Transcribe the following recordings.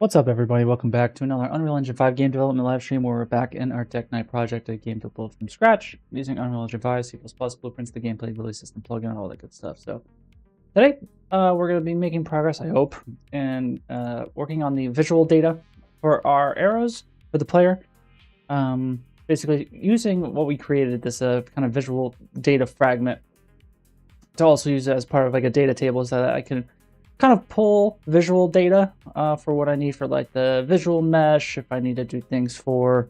What's up, everybody? Welcome back to another Unreal Engine 5 game development live stream where we're back in our Deck Knight project, a game to build from scratch using Unreal Engine 5, C++, blueprints, the gameplay, release system, plugin, all that good stuff. So today, we're going to be making progress, I hope, and working on the visual data for our arrows for the player. Basically, using what we created, this kind of visual data fragment, to also use it as part of like a data table so that I can kind of pull visual data for what I need for like the visual mesh, if I need to do things for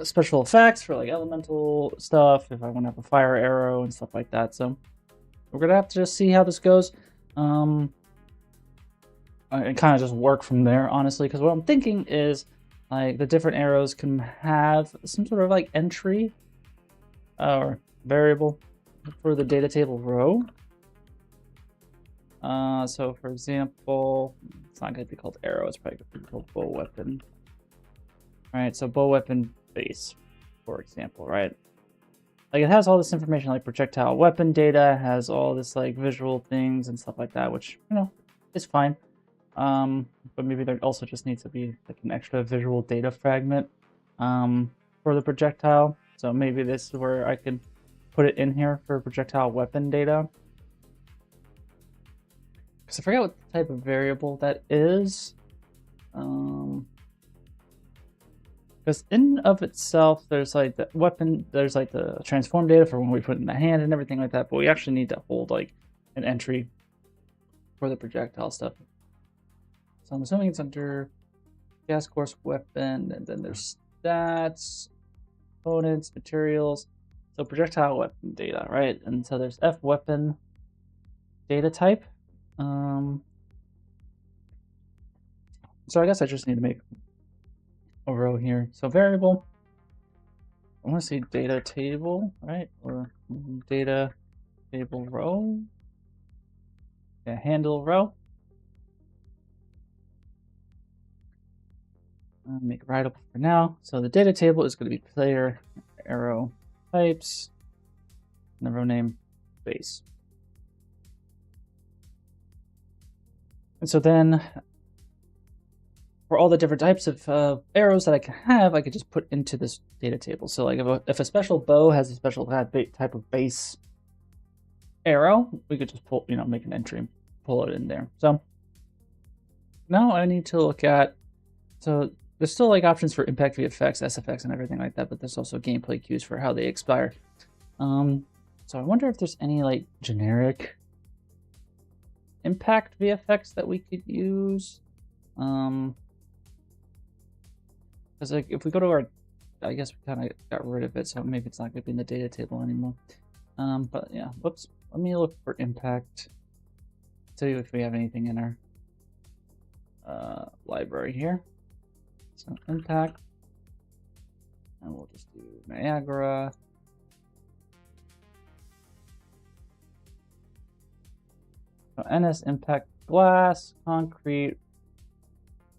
special effects for like elemental stuff, if I want to have a fire arrow and stuff like that. So we're gonna have to just see how this goes and kind of just work from there, honestly, because what I'm thinking is like the different arrows can have some sort of like entry or variable for the data table row. So for example, it's not going to be called arrow, it's probably going to be called bow weapon. Alright, so bow weapon base, for example, right? Like it has all this information like projectile weapon data, has all this like visual things and stuff like that, which, you know, is fine. But maybe there also just needs to be like an extra visual data fragment for the projectile. So maybe this is where I can put it in here for projectile weapon data. Because I forget what type of variable that is. Because in of itself, there's like the weapon, there's like the transform data for when we put it in the hand and everything like that. But we actually need to hold like an entry for the projectile stuff. So I'm assuming it's under gas course weapon, and then there's stats, components, materials. So projectile weapon data, right? And so there's F weapon data type. So I guess I just need to make a row here. So variable, I want to say data table, right? Or data table row. Yeah, handle row. I'll make it writable for now. So the data table is going to be player arrow types, and the row name base. And so then for all the different types of arrows that I can have, I could just put into this data table. So like if a special bow has a special type of base arrow, we could just pull, you know, make an entry and pull it in there. So now I need to look at, so there's still like options for impact VFX, SFX, and everything like that, but there's also gameplay cues for how they expire. So I wonder if there's any like generic impact VFX that we could use. Because like if we go to our, I guess we kind of got rid of it, so maybe it's not going to be in the data table anymore. But yeah, whoops. Let me look for impact. See if we have anything in our library here. So impact, and we'll just do Niagara. So NS impact glass, concrete,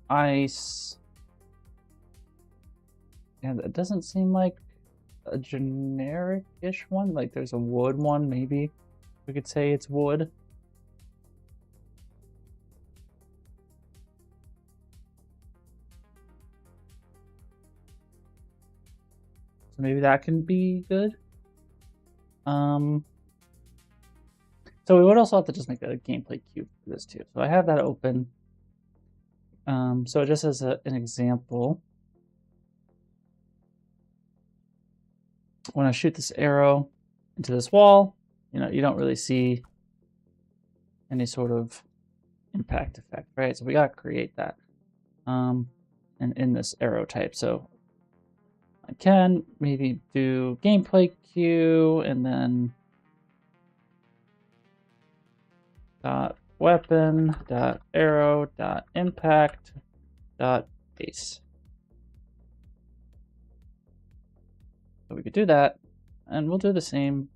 ice. And it doesn't seem like a generic-ish one. Like there's a wood one, maybe we could say it's wood. So maybe that can be good. So we would also have to just make a gameplay cube for this too. So I have that open. So just as an example, when I shoot this arrow into this wall, you know, you don't really see any sort of impact effect, right? So we got to create that and in this arrow type. So I can maybe do gameplay cue and then dot weapon dot arrow dot impact dot base. So we could do that, and we'll do the same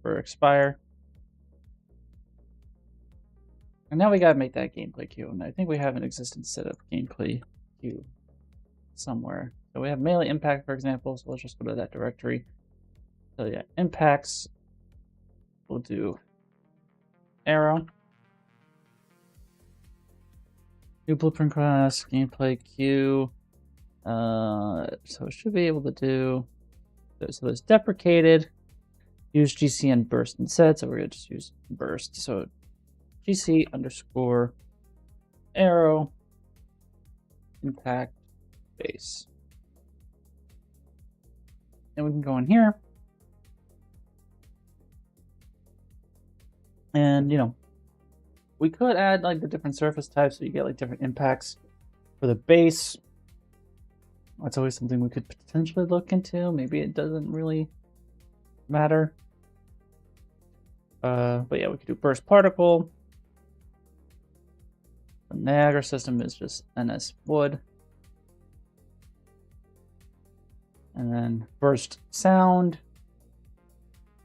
for expire. And now we gotta make that gameplay cue, and I think we have an existing set of gameplay cue somewhere. So we have melee impact, for example, so let's just go to that directory. So yeah, impacts, we'll do arrow. New blueprint class, gameplay queue. So it should be able to do. So there's deprecated. Use GC and burst instead. So we're gonna just use burst. So GC underscore arrow impact base. And we can go in here. And, we could add like the different surface types so you get like different impacts for the base. That's always something we could potentially look into. Maybe it doesn't really matter. But yeah, we could do burst particle. The Niagara system is just NS wood. And then burst sound.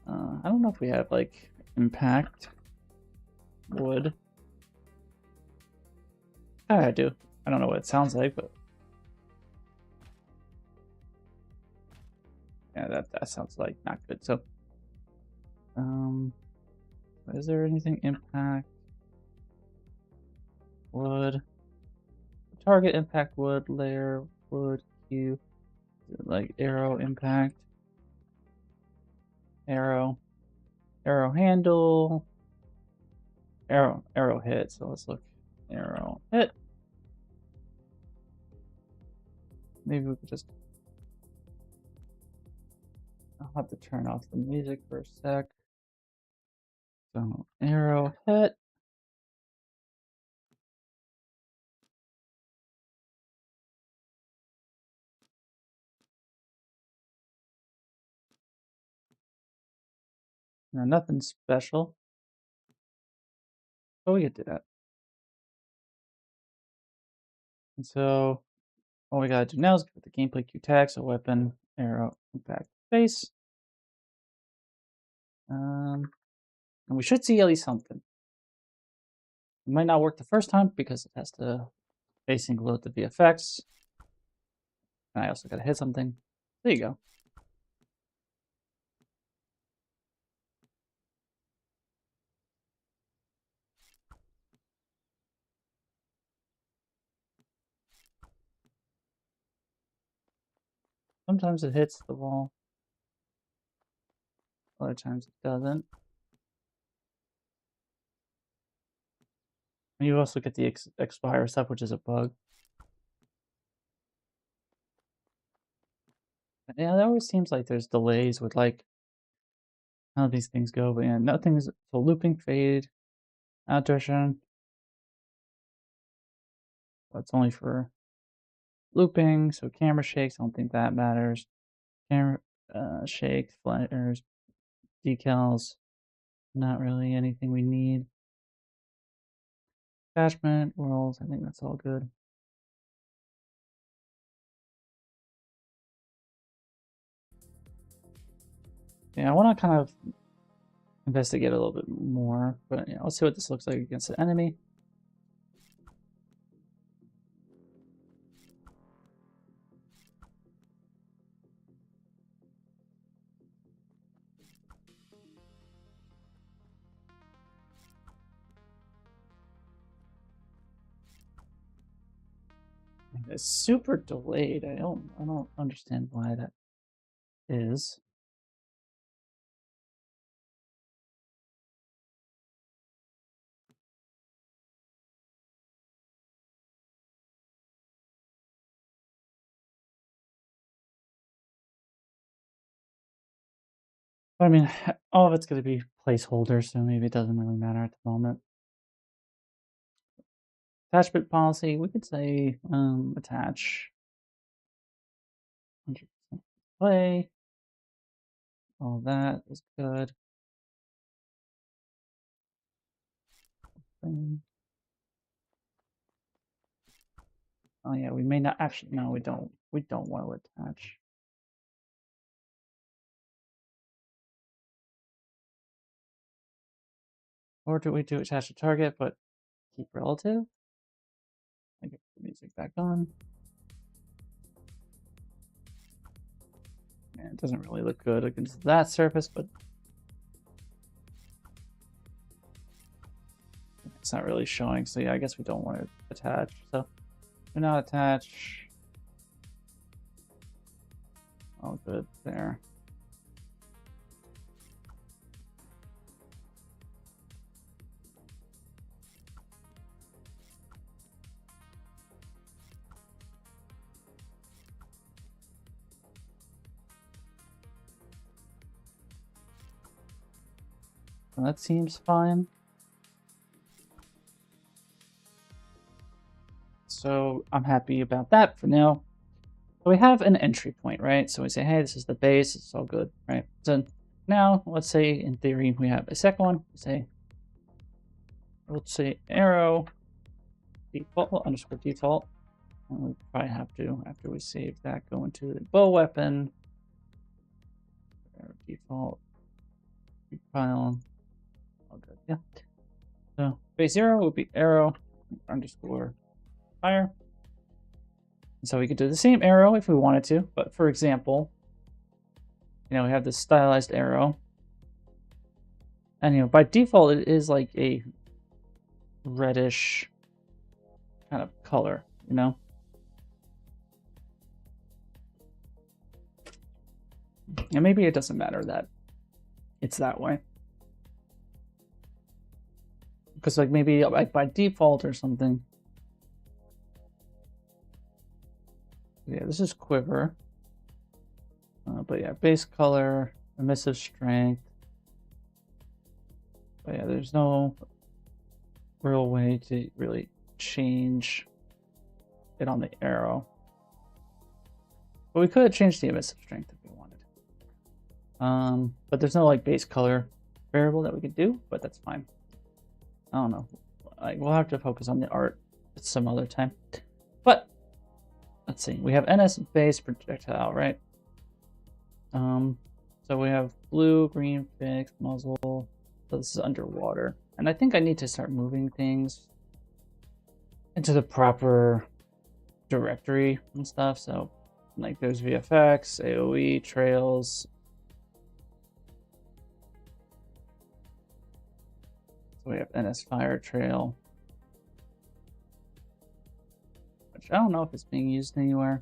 I don't know if we have like impact wood. I do. I don't know what it sounds like, but yeah, that sounds like not good. So, is there anything impact wood? Target impact wood layer wood Q, like arrow impact, arrow handle, arrow hit. So let's look arrow hit. Maybe we could just. I'll have to turn off the music for a sec. So arrow hit. No, nothing special. But we could do that. And so all we gotta do now is give it the gameplay Q tag, so weapon, arrow, impact, face. And we should see at least something. It might not work the first time because it has to facing load the VFX. And I also gotta hit something. There you go. Sometimes it hits the wall. Other times it doesn't. And you also get the expire stuff, which is a bug. But yeah, it always seems like there's delays with like how these things go. But yeah, nothing's so looping fade, outduration. That's only for looping. So camera shakes. I don't think that matters. Camera shakes, flares, decals. Not really anything we need. Attachment, worlds, I think that's all good. Yeah, I want to kind of investigate a little bit more, but yeah, let's see what this looks like against an enemy. It's super delayed. I don't understand why that is. But I mean, all of it's going to be placeholders, so maybe it doesn't really matter at the moment. Attachment policy, we could say attach 100% play. All that is good. Oh yeah, we may not actually. No, we don't. We don't want to attach. Or do we do attach to target, but keep relative? I get the music back on. Yeah, it doesn't really look good against that surface, but It's not really showing, so yeah, I guess we don't want to attach. So do not attach. All good there. Well, that seems fine. So I'm happy about that for now. So we have an entry point, right? So we say, hey, this is the base. It's all good, right? So now let's say in theory we have a second one. We say, let's say arrow default underscore default. And we probably have to, after we save that, go into the bow weapon. Arrow default. File. All good, yeah. So base 0 would be arrow underscore fire. And so we could do the same arrow if we wanted to, but for example, we have this stylized arrow. And by default it is like a reddish kind of color, And maybe it doesn't matter that it's that way. Because like maybe like by default or something. Yeah, this is quiver. But yeah, base color, emissive strength. But yeah, there's no real way to really change it on the arrow. But we could change the emissive strength if we wanted. But there's no like base color variable that we could do, but that's fine. I don't know. Like we'll have to focus on the art at some other time. But let's see. We have NS base projectile, right? So we have blue, green, fixed, muzzle. So this is underwater. And I think I need to start moving things into the proper directory and stuff. So like there's VFX, AOE, trails. So we have NS fire trail, which I don't know if it's being used anywhere.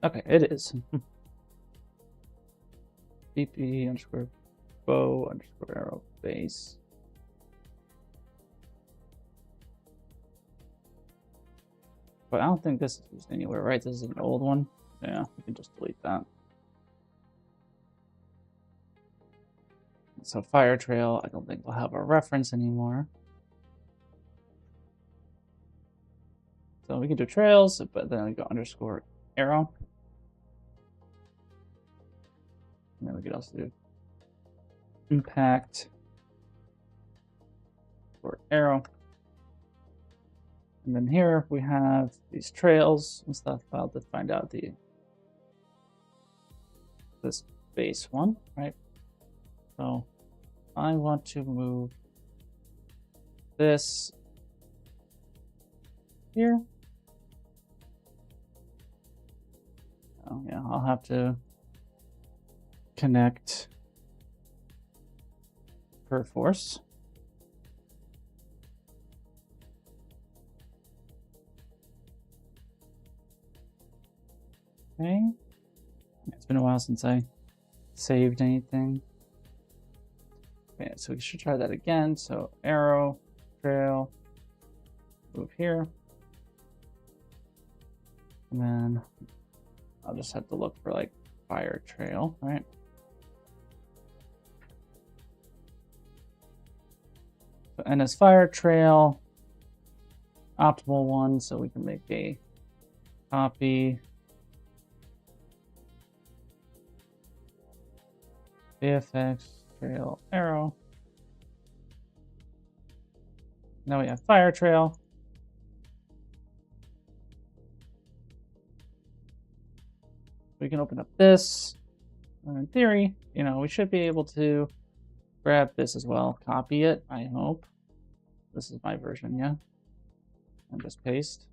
Okay, it is. BP underscore bow underscore arrow base. But I don't think this is used anywhere, right? This is an old one. Yeah, we can just delete that. So fire trail, I don't think we'll have a reference anymore. So we can do trails, but then we go underscore arrow. And then we could also do impact or arrow. And then here we have these trails and stuff. I'll just find out this base one, right? So I want to move this here. Oh yeah, I'll have to connect per force. Okay. It's been a while since I saved anything. Okay, so we should try that again. So arrow, trail, move here. And then I'll just have to look for like fire trail, right? So NS fire trail, optimal one, so we can make a copy. VFX, trail, arrow. Now we have fire trail. We can open up this. And in theory, we should be able to grab this as well. Copy it, I hope. This is my version, yeah. And just paste.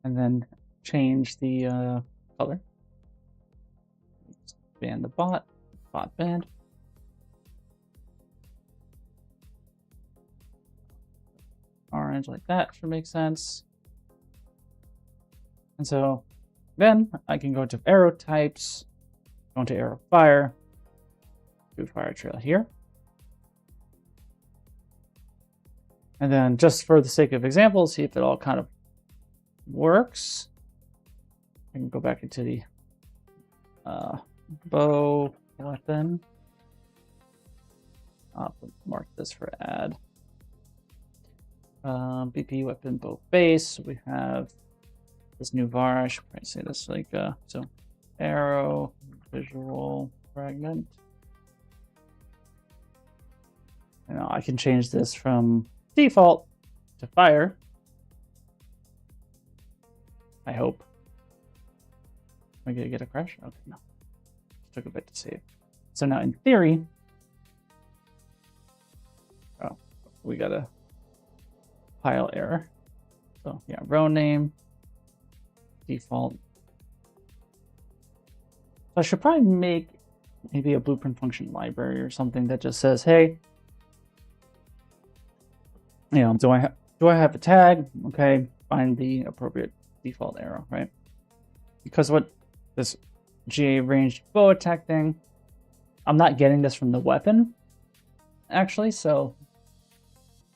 And then change the color. Ban the bot band. orange like that should make sense. And so then I can go to arrow types, go into arrow fire, do fire trail here. And then just for the sake of example, see if it all kind of works. I can go back into the bow weapon. I'll mark this for add. BP weapon bow base. We have this new var. I should probably say this like so arrow visual fragment. And now I can change this from default to fire. I hope. Am I gonna get a crash? Okay, no. Just took a bit to save. So now in theory, oh, we got a pile error. So yeah, row name, default. So I should probably make maybe a blueprint function library or something that just says, hey, you know, do I have a tag? Okay, find the appropriate default arrow, right? Because what this GA ranged bow attack thing, I'm not getting this from the weapon, actually, so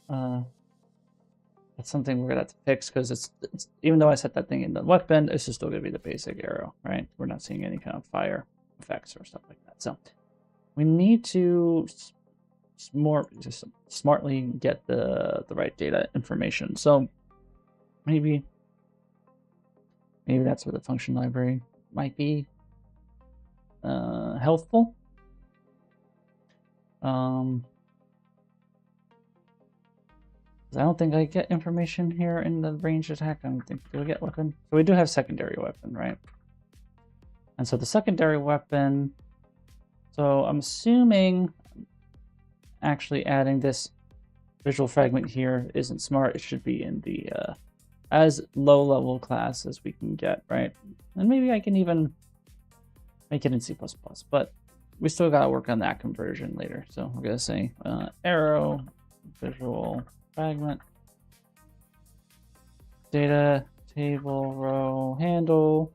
that's something we're gonna have to fix, because it's even though I set that thing in the weapon, this is still gonna be the basic arrow, right? We're not seeing any kind of fire effects or stuff like that. So we need to just smartly get the right data information. So maybe that's where the function library might be helpful. I don't think I get information here in the ranged attack. I don't think, do we get weapon? So we do have secondary weapon, right? And so the secondary weapon, so I'm assuming actually adding this visual fragment here isn't smart. It should be in the as low level class as we can get, right? And maybe I can even make it in C++, but we still gotta work on that conversion later. So we're gonna say arrow visual fragment data table row handle.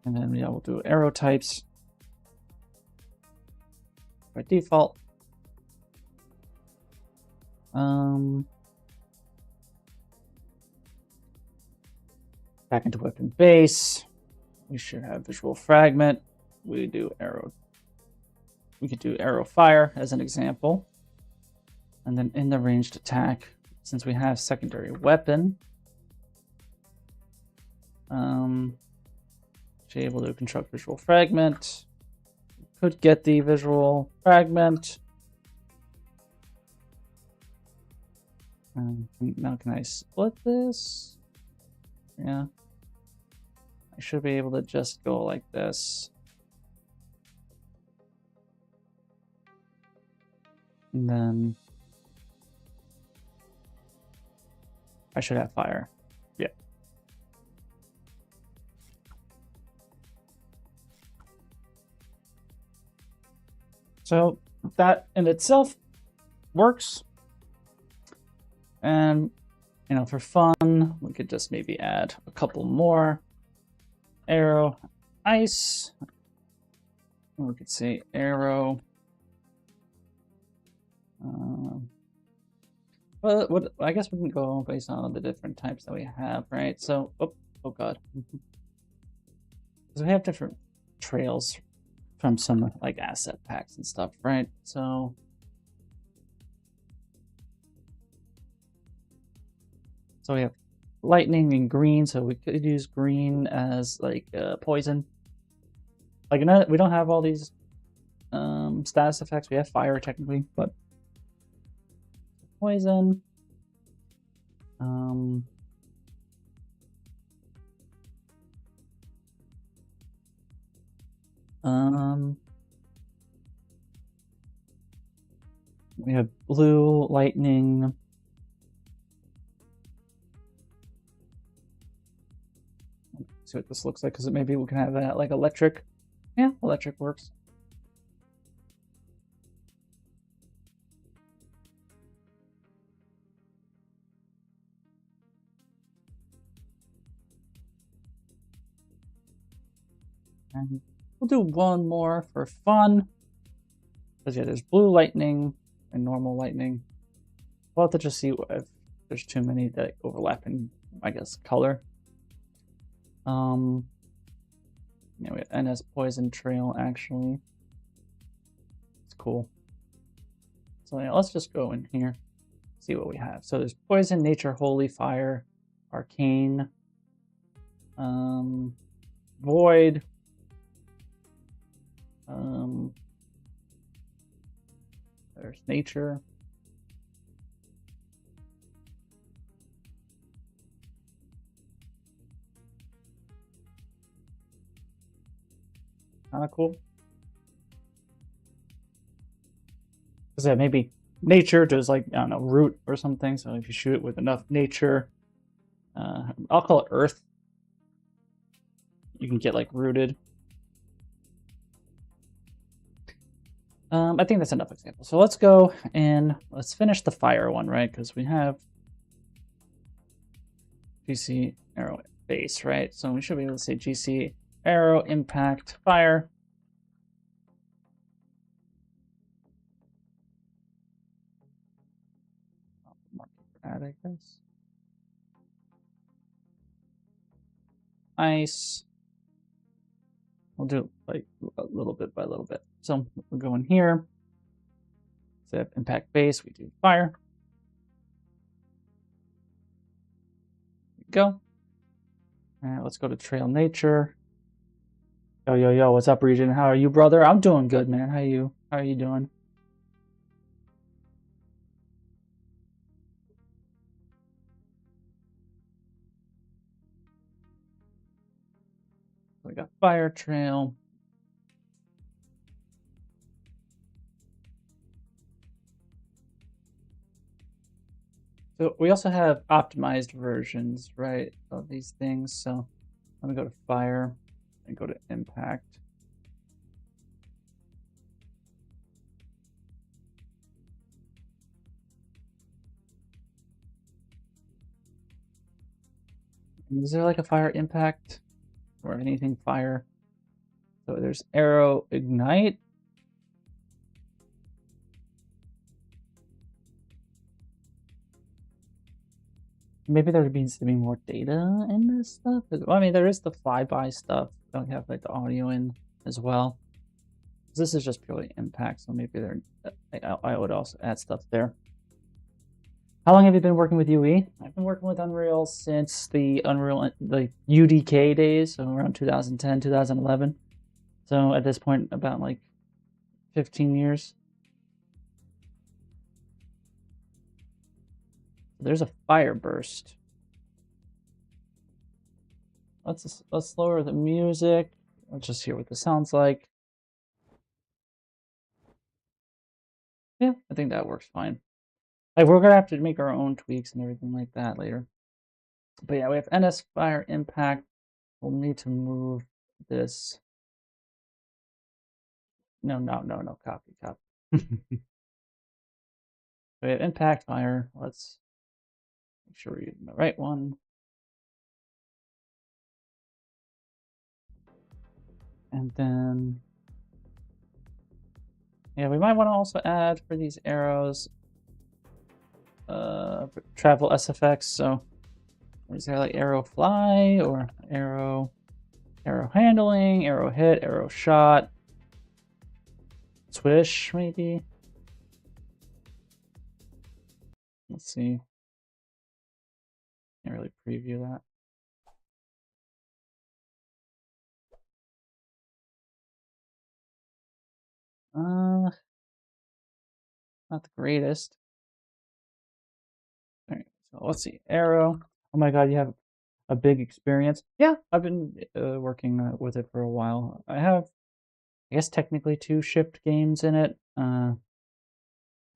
And then yeah, we'll do arrow types by default. Back into weapon base, we should have visual fragment. We do arrow. We could do arrow fire as an example. And then in the ranged attack, since we have secondary weapon, should be able to construct visual fragment. Could get the visual fragment. Now can I split this? Yeah. I should be able to just go like this. And then I should have fire. Yeah. So that in itself works. And, you know, for fun, we could just maybe add a couple more. Arrow ice. We could say arrow. Well, I guess we can go based on the different types that we have, right? So, oh god. Because we have different trails from some like asset packs and stuff, right? So we have lightning and green, so we could use green as like poison. Like we don't have all these status effects. We have fire technically, but poison. We have blue, lightning. See what this looks like, because maybe we can have that like electric. Yeah, electric works. And we'll do one more for fun. Because yeah, there's blue lightning and normal lightning. We'll have to just see if there's too many that overlap in, I guess, color. Yeah, we have NS Poison Trail, actually. It's cool. So yeah, let's just go in here, see what we have. So there's Poison, Nature, Holy, Fire, Arcane, Void, there's Nature. Kind of cool. Because yeah, maybe Nature does like, I don't know, Root or something. So if you shoot it with enough Nature, I'll call it Earth. You can get like rooted. I think that's enough example. So let's go and let's finish the fire one, right? Because we have GC arrow base, right? So we should be able to say GC arrow impact fire. Mark it for that, I guess. Ice. We'll do like a little bit by little bit. So we'll go in here. Instead of impact base, we do fire. Go. And let's go to trail nature. Yo, yo, yo, what's up, Region? How are you, brother? I'm doing good, man. How are you doing? We got fire trail. So we also have optimized versions, right, of these things. So let me go to fire and go to impact. Is there like a fire impact or anything fire? So there's arrow ignite. Maybe there needs to be more data in this stuff. Well, I mean, there is the flyby stuff. Don't have like the audio in as well. This is just purely impact, so maybe there. I would also add stuff there. How long have you been working with UE? I've been working with Unreal since the UDK days, so around 2010, 2011. So at this point, about like 15 years. There's a fire burst. Let's lower the music. Let's just hear what this sounds like. Yeah, I think that works fine. Like we're gonna have to make our own tweaks and everything like that later. But yeah, we have NS Fire Impact. We'll need to move this. No, copy. We have Impact Fire. Let's make sure we're using the right one. And then, yeah, we might want to also add for these arrows, travel SFX. So is there like arrow fly or arrow handling, arrow hit, arrow shot, swish maybe? Let's see. Can't really preview that. Not the greatest. All right, so let's see. Arrow. Oh my God, you have a big experience. Yeah, I've been working with it for a while. I have, I guess, technically 2 shipped games in it. That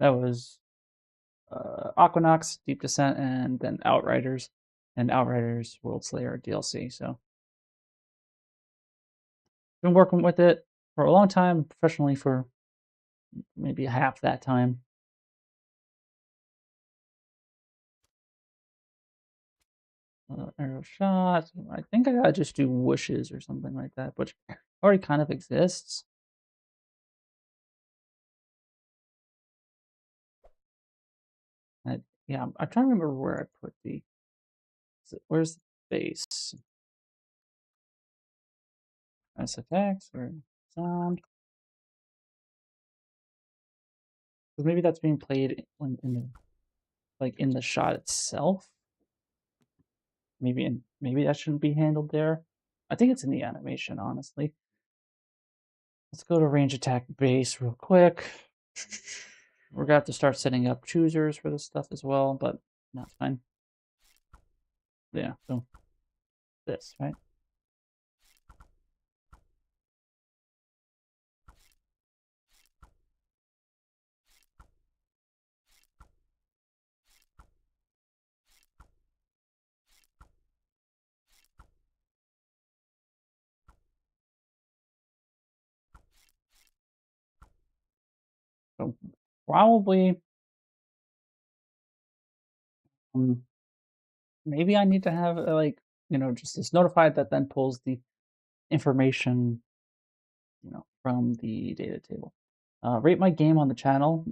was Aquanox, Deep Descent, and then Outriders, and Outriders World Slayer DLC. So, been working with it for a long time, professionally for maybe half that time. Arrow shot. I think I gotta just do whooshes or something like that, which already kind of exists. Yeah, I'm trying to remember where I put the. Where's the base? SFX or sound? Because maybe that's being played in the in the shot itself. Maybe that shouldn't be handled there. I think it's in the animation, honestly. Let's go to range attack base real quick. We're gonna have to start setting up choosers for this stuff as well, but that's fine. Yeah, so this, right? So probably maybe I need to have just this notified that then pulls the information from the data table. Rate my game on the channel.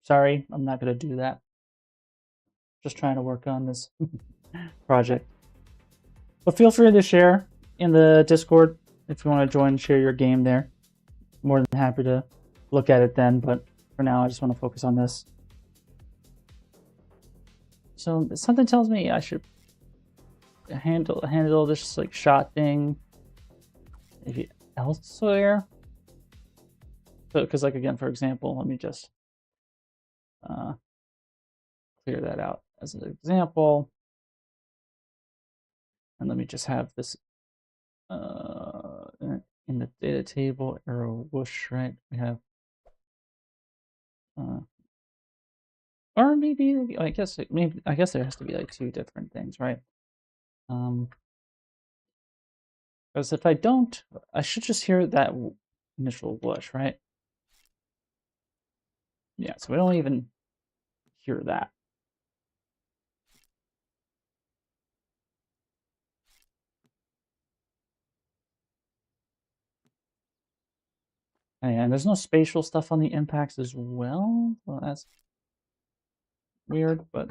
Sorry, I'm not gonna do that. Just trying to work on this project. But feel free to share in the Discord if you want to join and share your game there. More than happy to look at it then, but for now I just want to focus on this. So something tells me I should handle this shot thing maybe elsewhere. So because again, for example, let me just clear that out as an example. And let me just have this in the data table, arrow whoosh, right? We have or maybe I guess there has to be two different things, right? Because if I don't, I should just hear that initial whoosh, right? Yeah, so we don't even hear that. And there's no spatial stuff on the impacts as well. Well, that's weird, but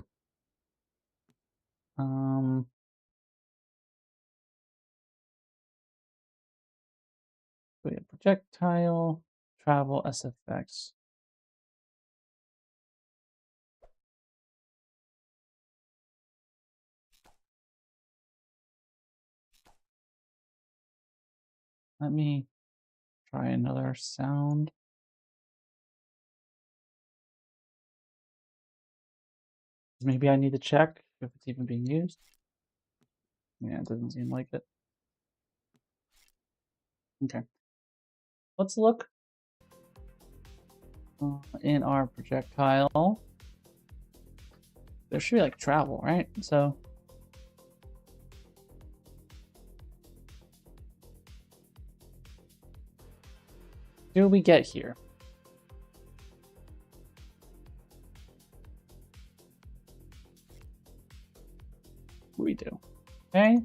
we have projectile, travel, SFX. Let me try another sound. Maybe I need to check if it's even being used. Yeah, it doesn't seem like it. Okay. Let's look in our projectile. There should be travel, right? So do we get here? We do. Okay.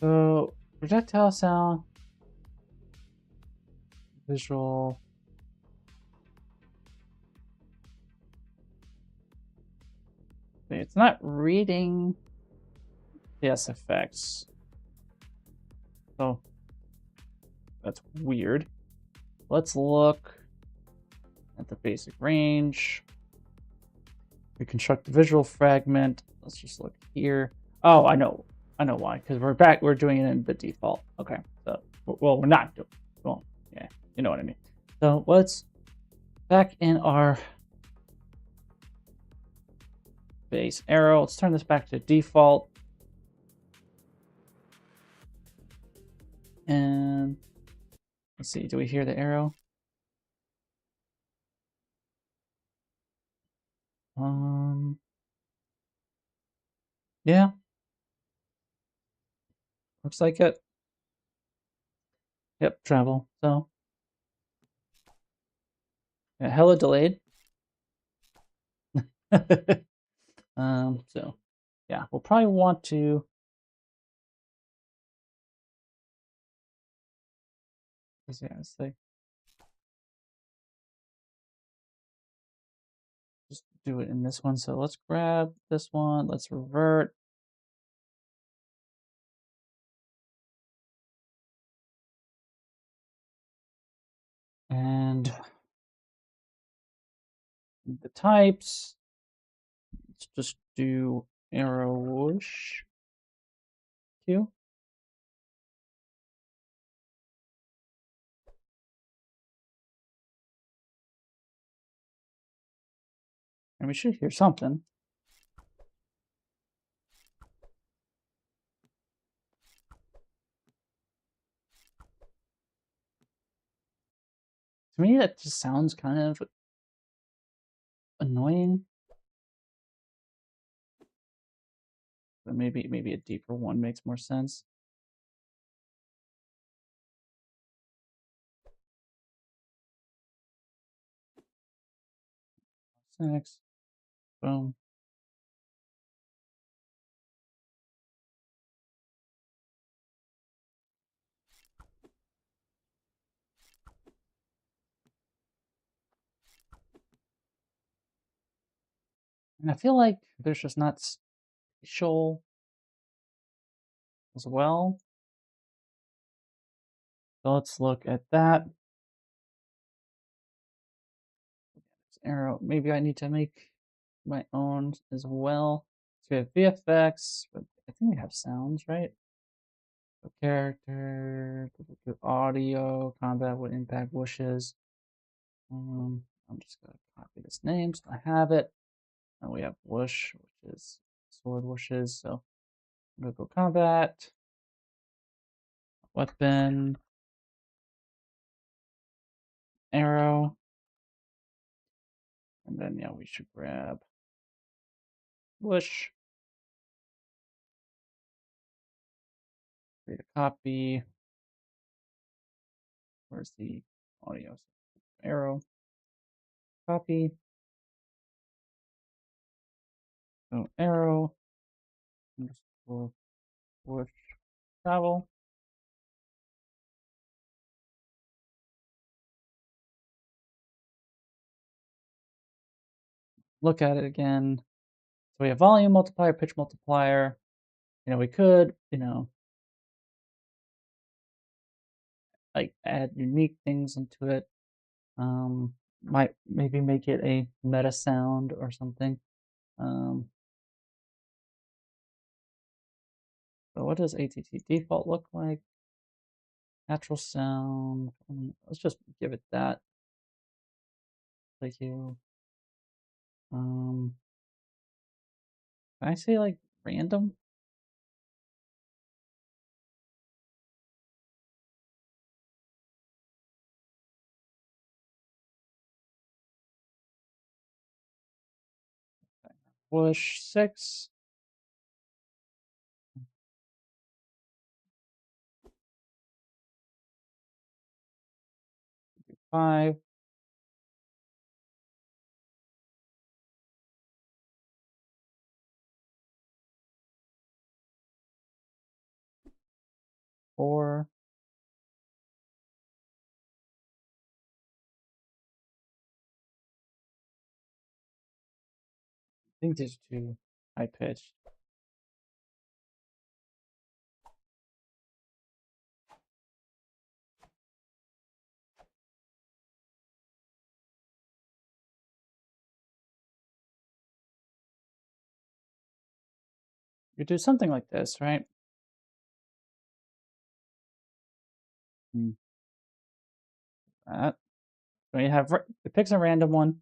So projectile sound, visual. It's not reading the SFX. So that's weird. Let's look at the basic range. Reconstruct the visual fragment. Let's just look here. Oh, I know why. Because we're doing it in the default. Okay. So well, we're not doing. Well, yeah, you know what I mean. So let's back in our base arrow. Let's turn this back to default. And let's see, do we hear the arrow? Yeah, looks like it. Yep, travel. So, yeah, hella delayed. So, yeah, we'll probably want to. Yeah, it's like just do it in this one. So let's grab this one. Let's revert. And the types, let's just do arrow whoosh Q. And we should hear something. To me, that just sounds kind of annoying. But maybe a deeper one makes more sense. Six. Boom. And I feel like there's just not spatial as well. So let's look at that. Arrow. Maybe I need to make my own as well. So we have VFX, but I think we have sounds, right? So character, audio, combat would impact wishes. I'm just gonna copy this name so I have it. And we have whoosh, which is sword whooshes. So I'm gonna go combat, weapon, arrow, and then yeah, we should grab whoosh, create a copy. Where's the audio? Arrow, copy, so arrow, underscore whoosh, travel. Look at it again. So we have volume multiplier, pitch multiplier. We could, like add unique things into it. Might maybe make it a meta sound or something. So what does ATT default look like? Natural sound. Let's just give it that. Thank you. Can I say like random? Push 6. 5. 4. I think these are too high pitched. You do something like this, right? That. So you have it picks a random one,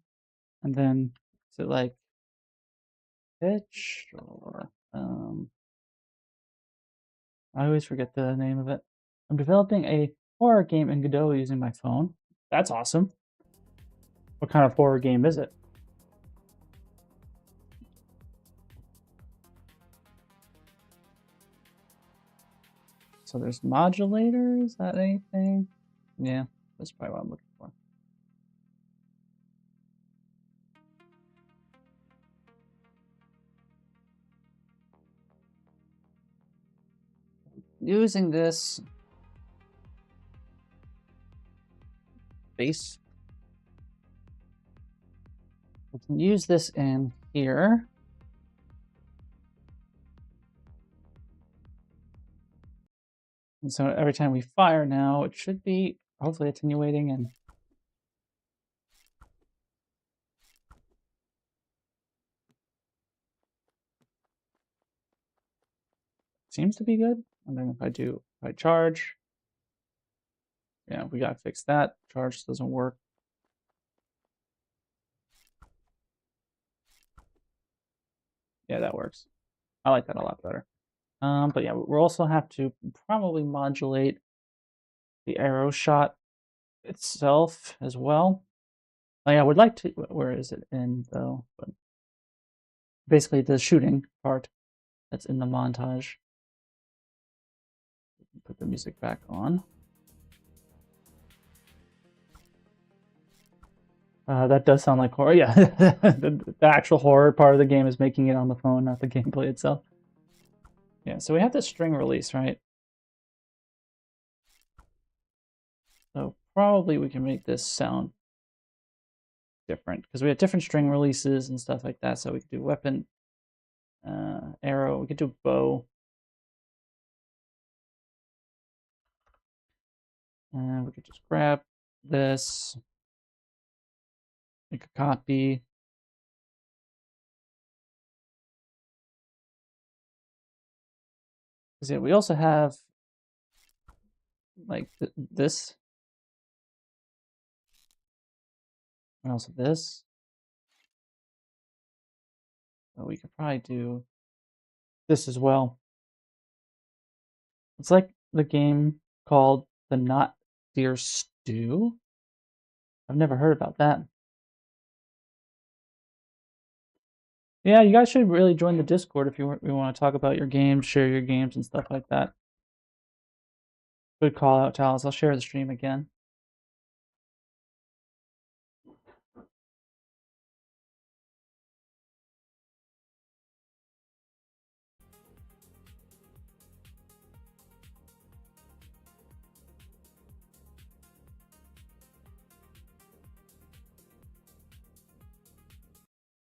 and then is it like pitch or I always forget the name of it. I'm developing a horror game in Godot using my phone. That's awesome. What kind of horror game is it? Also, there's modulator. Is that anything? Yeah, that's probably what I'm looking for. Using this base, we can use this in here. And so every time we fire now, it should be hopefully attenuating and seems to be good. And then if I charge, yeah, we gotta fix that. Charge doesn't work. Yeah, that works. I like that a lot better. But yeah, we'll also have to probably modulate the arrow shot itself as well. I would like to, where is it in though? But basically the shooting part that's in the montage. Put the music back on. That does sound like horror. Yeah, the actual horror part of the game is making it on the phone, not the gameplay itself. Yeah, so we have this string release, right? So probably we can make this sound different because we have different string releases and stuff like that. So we could do weapon, arrow, we could do bow. And we could just grab this, make a copy. Because yeah, we also have like this, and also this. So we could probably do this as well. It's like the game called the Not Deer Stew. I've never heard about that. Yeah, you guys should really join the Discord if you want to talk about your games, share your games and stuff like that. Good call out, Talis. I'll share the stream again.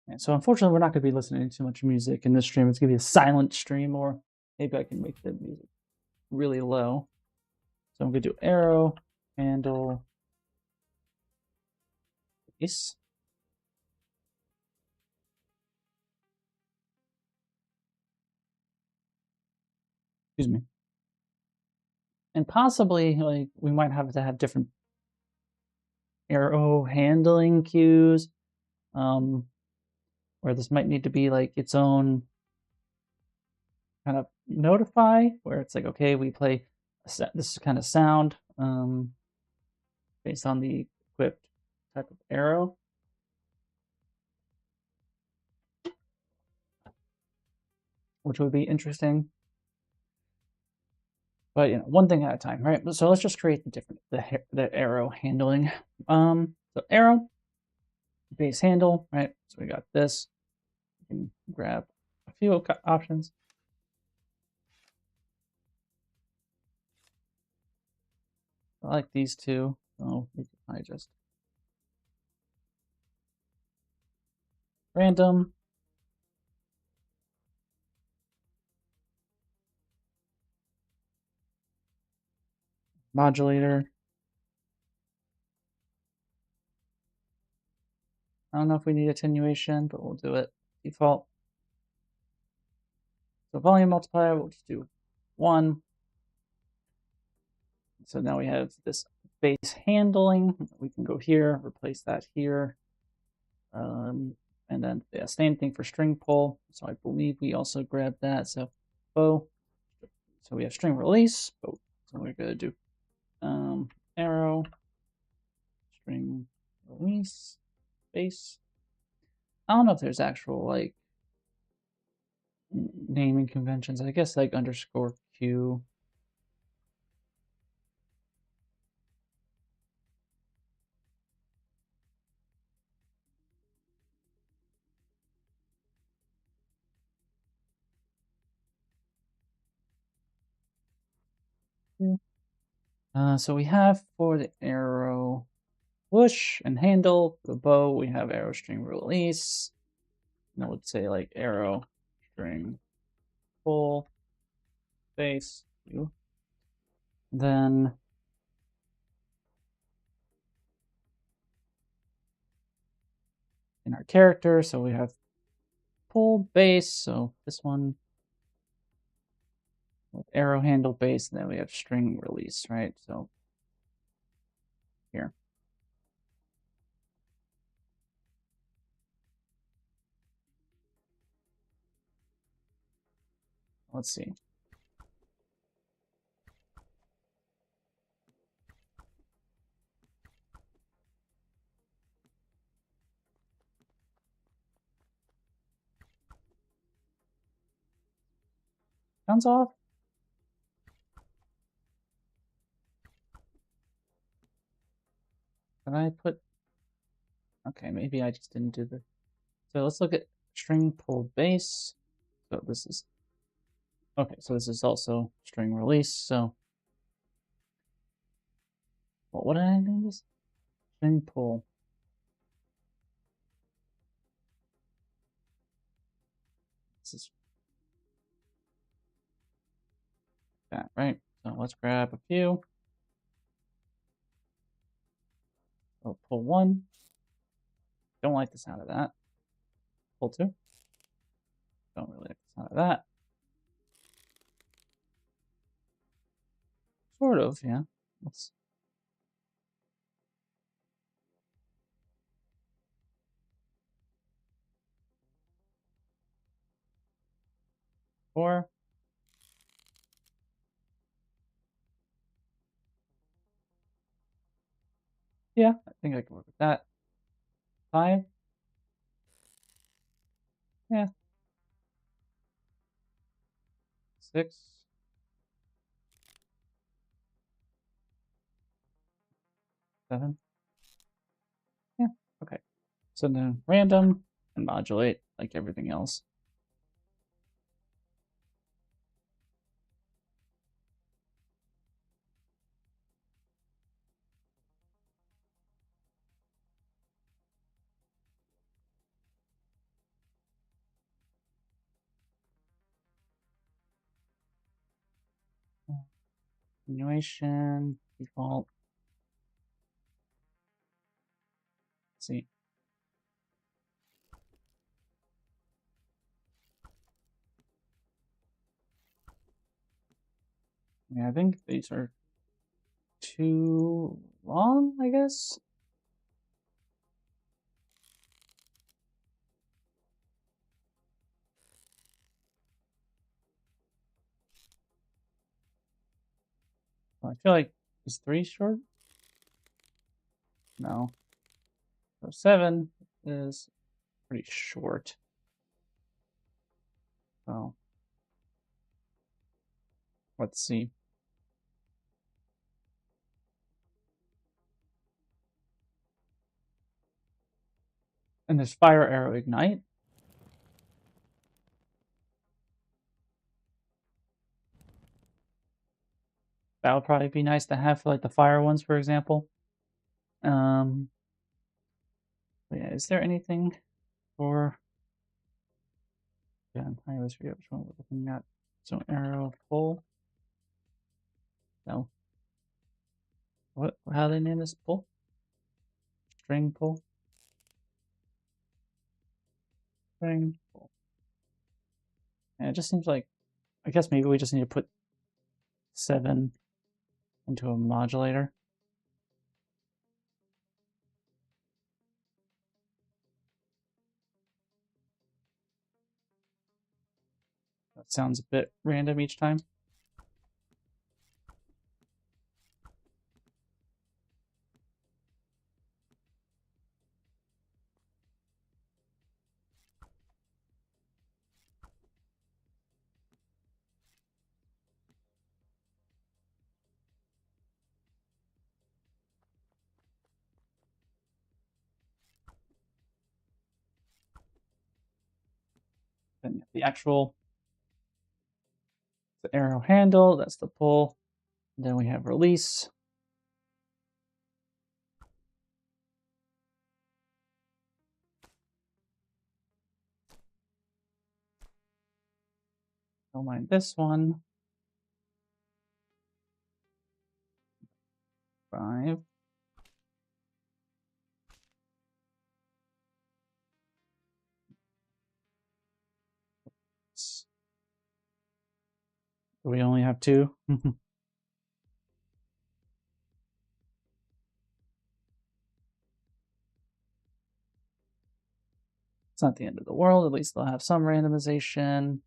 And so unfortunately, we're not going to be listening to too much music in this stream. It's going to be a silent stream, or maybe I can make the music really low. So I'm going to do arrow, handle, base. Excuse me. And possibly, like, we might have to have different arrow handling cues, where this might need to be like its own kind of notify, where it's like, okay, we play this kind of sound based on the equipped type of arrow. Which would be interesting. But you know, one thing at a time, right? So let's just create the arrow handling. So arrow, base handle, right? So we got this. We can grab a few options. I like these two, so we can probably just random. Modulator. I don't know if we need attenuation, but we'll do it default. So volume multiplier, we'll just do 1. So now we have this base handling. We can go here, replace that here. And then yeah, same thing for string pull. So I believe we also grabbed that. So bow. So we have string release. Bow. So we're gonna do arrow, string release, base. I don't know if there's actual like naming conventions. I guess like underscore Q So we have for the arrow push and handle, the bow, we have arrow string release. And I would say like arrow string pull base. Then in our character, so we have pull base, so this one with arrow handle base, and then we have string release, right? So here. Let's see. Sounds off. Did I put... Okay, maybe I just didn't do the... So let's look at string pull base. So this is... Okay, so this is also string release, so... Well, what did I name this? String pull. This is that, right? So let's grab a few. Oh, pull one. Don't like the sound of that. Pull two. Don't really like the sound of that. Sort of, yeah. Let's... Four. Yeah, I think I can work with that. Five. Yeah. Six. Seven. Yeah, okay. So then random and modulate like everything else. Continuation, default. Let's see. Yeah, I think these are too long, I guess. I feel like is 3 short? No. So 7 is pretty short. So let's see. And there's fire arrow ignite. That would probably be nice to have for like the fire ones, for example. Yeah, is there anything for... Yeah, I always forget which one we're looking at. So arrow pull. No. What? How do they name this? Pull? String pull? String pull. And it just seems like, I guess maybe we just need to put 7 into a modulator. That sounds a bit random each time. Then the actual, the arrow handle, that's the pull. Then we have release. Don't mind this one. 5. We only have 2. It's not the end of the world. At least they'll have some randomization.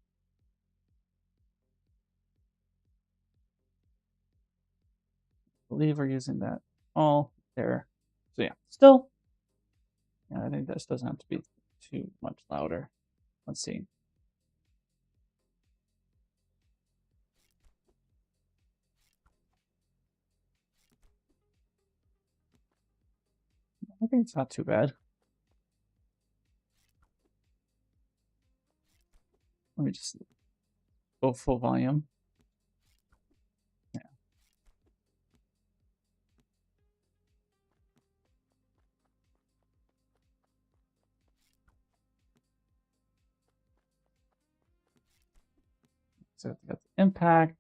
I believe we're using that all there. So yeah, still, yeah, I think this doesn't have to be too much louder. Let's see. I think it's not too bad. Let me just go full volume. Yeah. So we got the impact.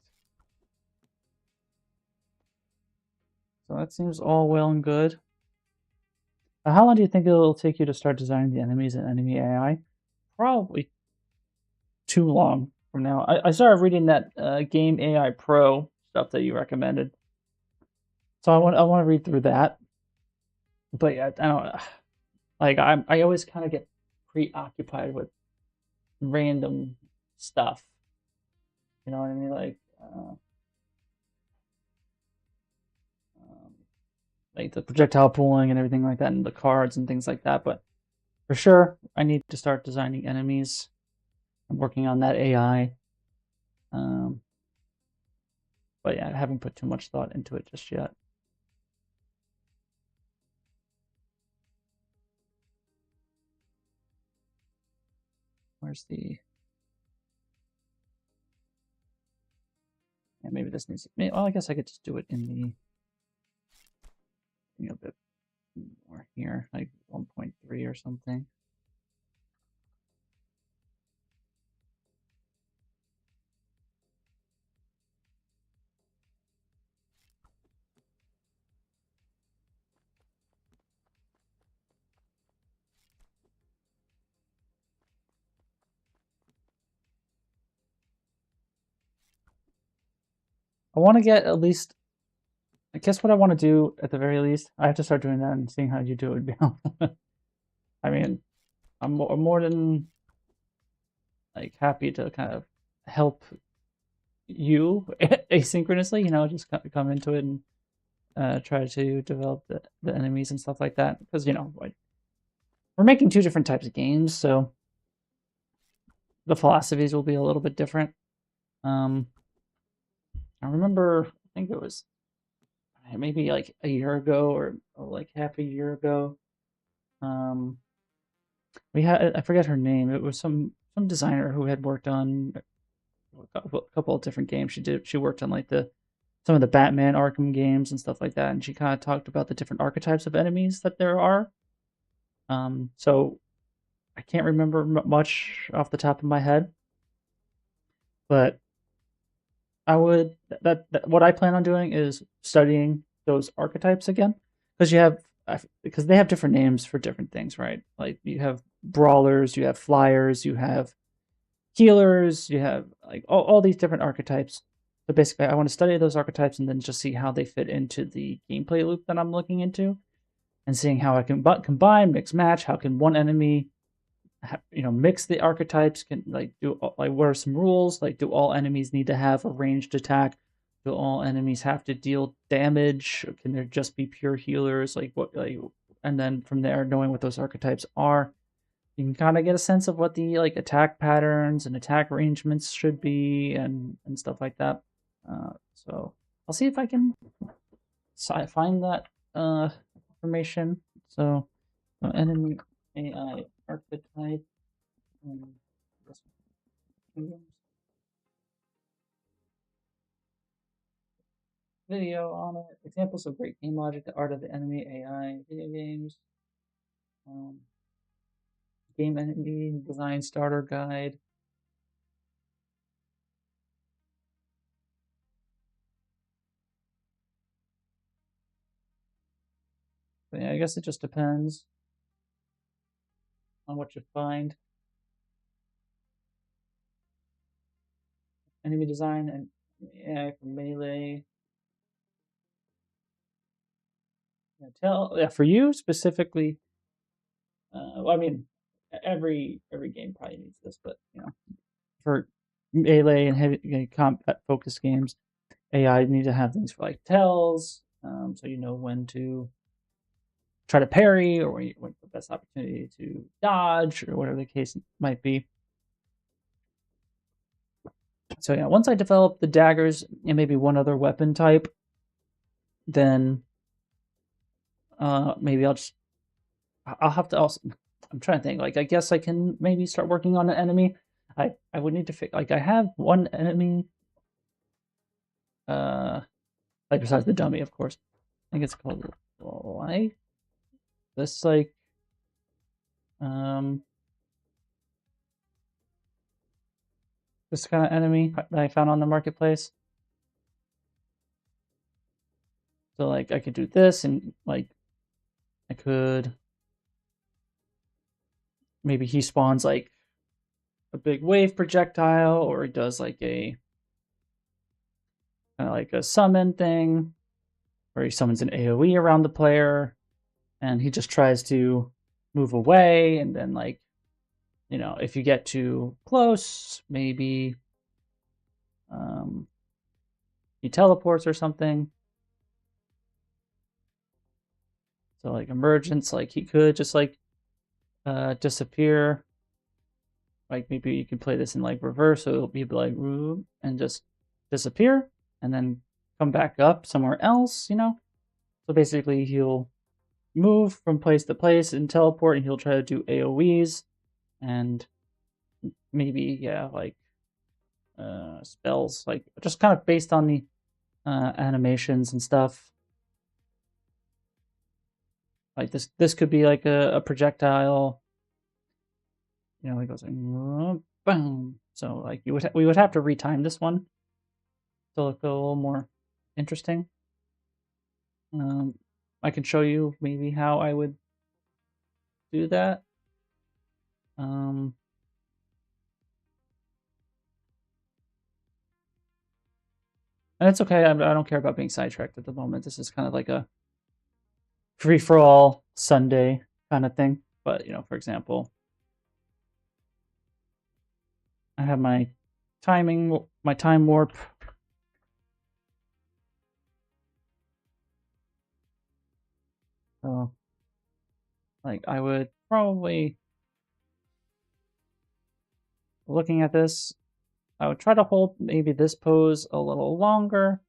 So that seems all well and good. How long do you think it'll take you to start designing the enemies and enemy AI? Probably too long from now. I started reading that Game AI Pro stuff that you recommended, so I want to read through that. But yeah, I don't like I always kind of get preoccupied with random stuff. You know what I mean? Like the projectile pooling and everything like that, and the cards and things like that. But for sure, I need to start designing enemies. I'm working on that AI. Um, but yeah, I haven't put too much thought into it just yet. Where's the... Yeah, maybe this needs... Well, I guess I could just do it in the... A bit more here, like 1.3 or something. I want to get at least... I guess what I want to do at the very least, I have to start doing that and seeing how you do it. I mean, I'm more than like happy to kind of help you asynchronously, you know, just come into it and try to develop the enemies and stuff like that. Because, you know, we're making 2 different types of games, so the philosophies will be a little bit different. I remember, I think it was maybe like a year ago or like half a year ago. We had, I forget her name. It was some designer who had worked on a couple of different games. She worked on like some of the Batman Arkham games and stuff like that, and she kind of talked about the different archetypes of enemies that there are. So I can't remember much off the top of my head, but I would that what I plan on doing is studying those archetypes again, because because they have different names for different things, right? Like you have brawlers, you have flyers, you have healers, you have like all these different archetypes. So basically, I want to study those archetypes and then just see how they fit into the gameplay loop that I'm looking into, and seeing how I can combine, mix, match. How can one enemy mix the archetypes? Can like do like what are some rules? Like, do all enemies need to have a ranged attack? Do all enemies have to deal damage? Or can there just be pure healers? Like what like and then from there, knowing what those archetypes are, you can kind of get a sense of what the like attack patterns and attack arrangements should be and stuff like that. So I'll see if I can find that information. So enemy AI archetype. Um, video on it. Examples of great game logic, the art of the enemy AI video games. Um, game enemy design starter guide. I guess it just depends on what you find. Enemy design and AI for melee. Yeah, for you specifically. Well, I mean, every game probably needs this, but for melee and heavy combat focused games, AI need to have things for like tells, so you know when to try to parry or when the best opportunity to dodge or whatever the case might be. So yeah, once I develop the daggers and maybe one other weapon type, then maybe I'll have to also. I'm trying to think. Like I guess I can maybe start working on an enemy. I would need to fix. Like I have one enemy. Like besides the dummy, of course. I think it's called like this. Like um this kind of enemy that I found on the marketplace. So like I could do this and like I could maybe he spawns like a big wave projectile or he does like a kind of like a summon thing where he summons an AoE around the player and he just tries to move away and then like if you get too close maybe he teleports or something. So like emergence, like he could just like disappear. Like maybe you can play this in like reverse, so it'll be like and just disappear and then come back up somewhere else, So basically he'll move from place to place and teleport and he'll try to do AoEs and maybe like spells, like just kind of based on the animations and stuff. Like this could be like a projectile. It goes like boom. So like we would have to retime this one to look a little more interesting. I can show you maybe how I would do that. And it's okay. I don't care about being sidetracked at the moment. This is kind of like a free for all Sunday kind of thing. But for example, I have my time warp. So like I would probably, looking at this, I would try to hold maybe this pose a little longer.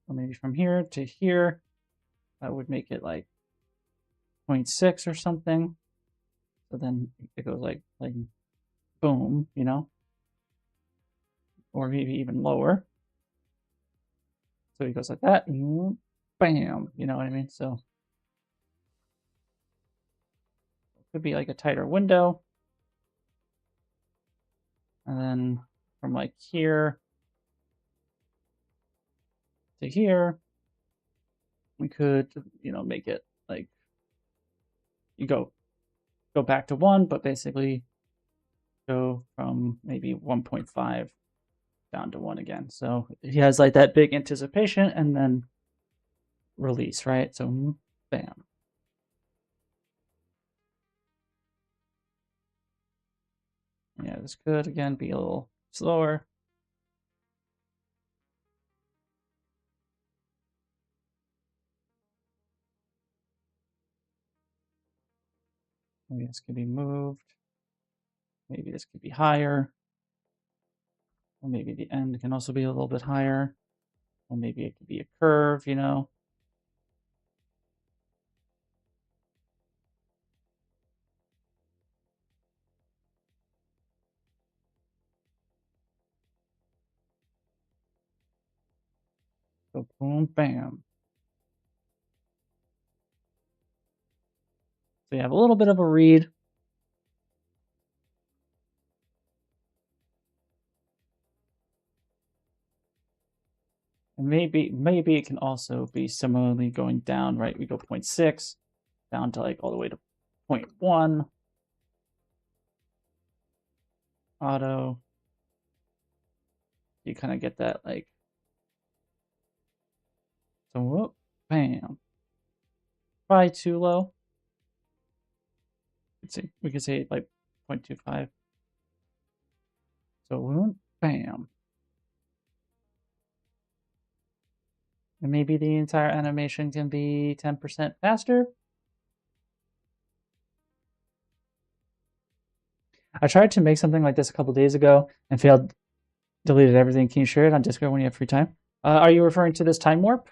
Or maybe from here to here, I would make it like 0.6 or something. So then it goes like boom, or maybe even lower. So he goes like that, bam, you know what I mean? So it could be like a tighter window. And then from like here to here, we could, make it like you go back to 1, but basically go from maybe 1.5 down to 1 again. So he has like that big anticipation and then release, right? So bam. Yeah, this could again be a little slower. Maybe this could be moved. Maybe this could be higher. Or maybe the end can also be a little bit higher. Or maybe it could be a curve, So boom, bam. So you have a little bit of a read. maybe it can also be similarly going down, right? We go 0.6 down to like all the way to 0.1. Auto. You kind of get that like, so whoop, bam. Probably too low. Let's see, we could say like 0.25. So whoop, bam. And maybe the entire animation can be 10% faster. I tried to make something like this a couple days ago and failed, deleted everything. Can you share it on Discord when you have free time? Are you referring to this time warp?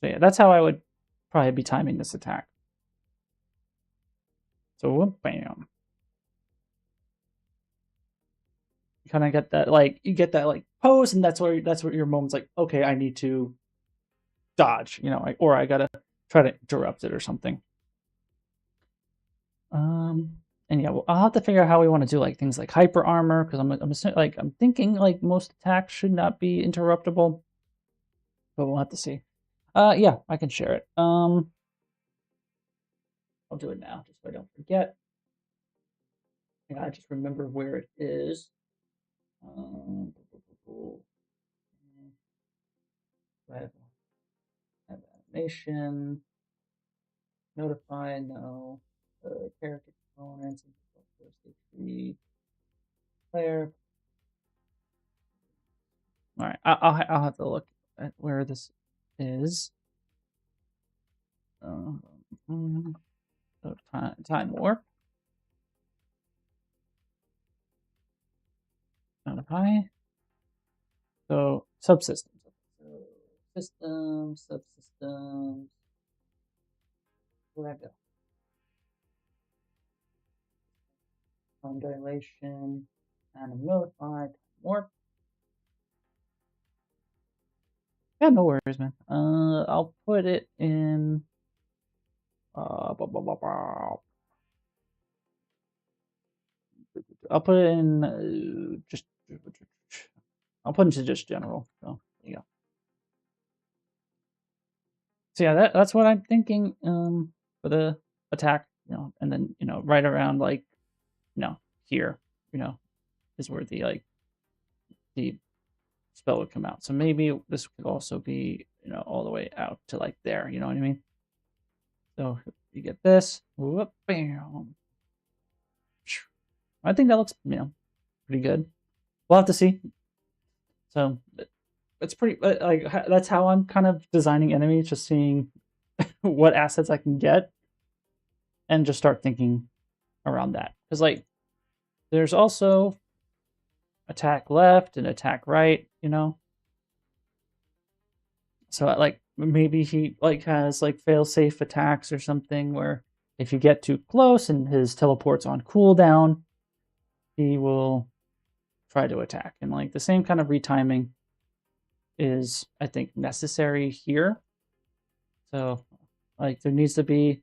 So yeah, that's how I would probably be timing this attack. So whoop, bam. You kind of get that like, you get that like pose, and that's where your moment's like, okay, I need to dodge, you know, or I gotta try to interrupt it or something. And yeah, well, I'll have to figure out how we want to do like things like hyper armor, because I'm thinking like most attacks should not be interruptible, but we'll have to see. Yeah, I can share it. I'll do it now just so I don't forget. I just remember where it is. Animation, notify, no, character components, tree, player. All right, I'll have to look at where this is. So time warp. Notify. So subsystems. So systems, subsystems. Where'd I go? Time dilation, and notify, time warp. Yeah, no worries, man. I'll put it in. I'll put it in just. I'll put it into just general. So there you go. So yeah, that's what I'm thinking. For the attack, you know, and then you know, right around like, you know, here, you know, is where the spell would come out. So maybe this could also be, you know, all the way out to like there. You know what I mean? So you get this. Whoop, bam. I think that looks, you know, pretty good. We'll have to see. So it's pretty like that's how I'm kind of designing enemies, just seeing what assets I can get and just start thinking around that. Because like there's also attack left and attack right, you know. So like maybe he like has like fail safe attacks or something where if you get too close and his teleport's on cooldown, he will try to attack. And like the same kind of retiming is, I think, necessary here. So like there needs to be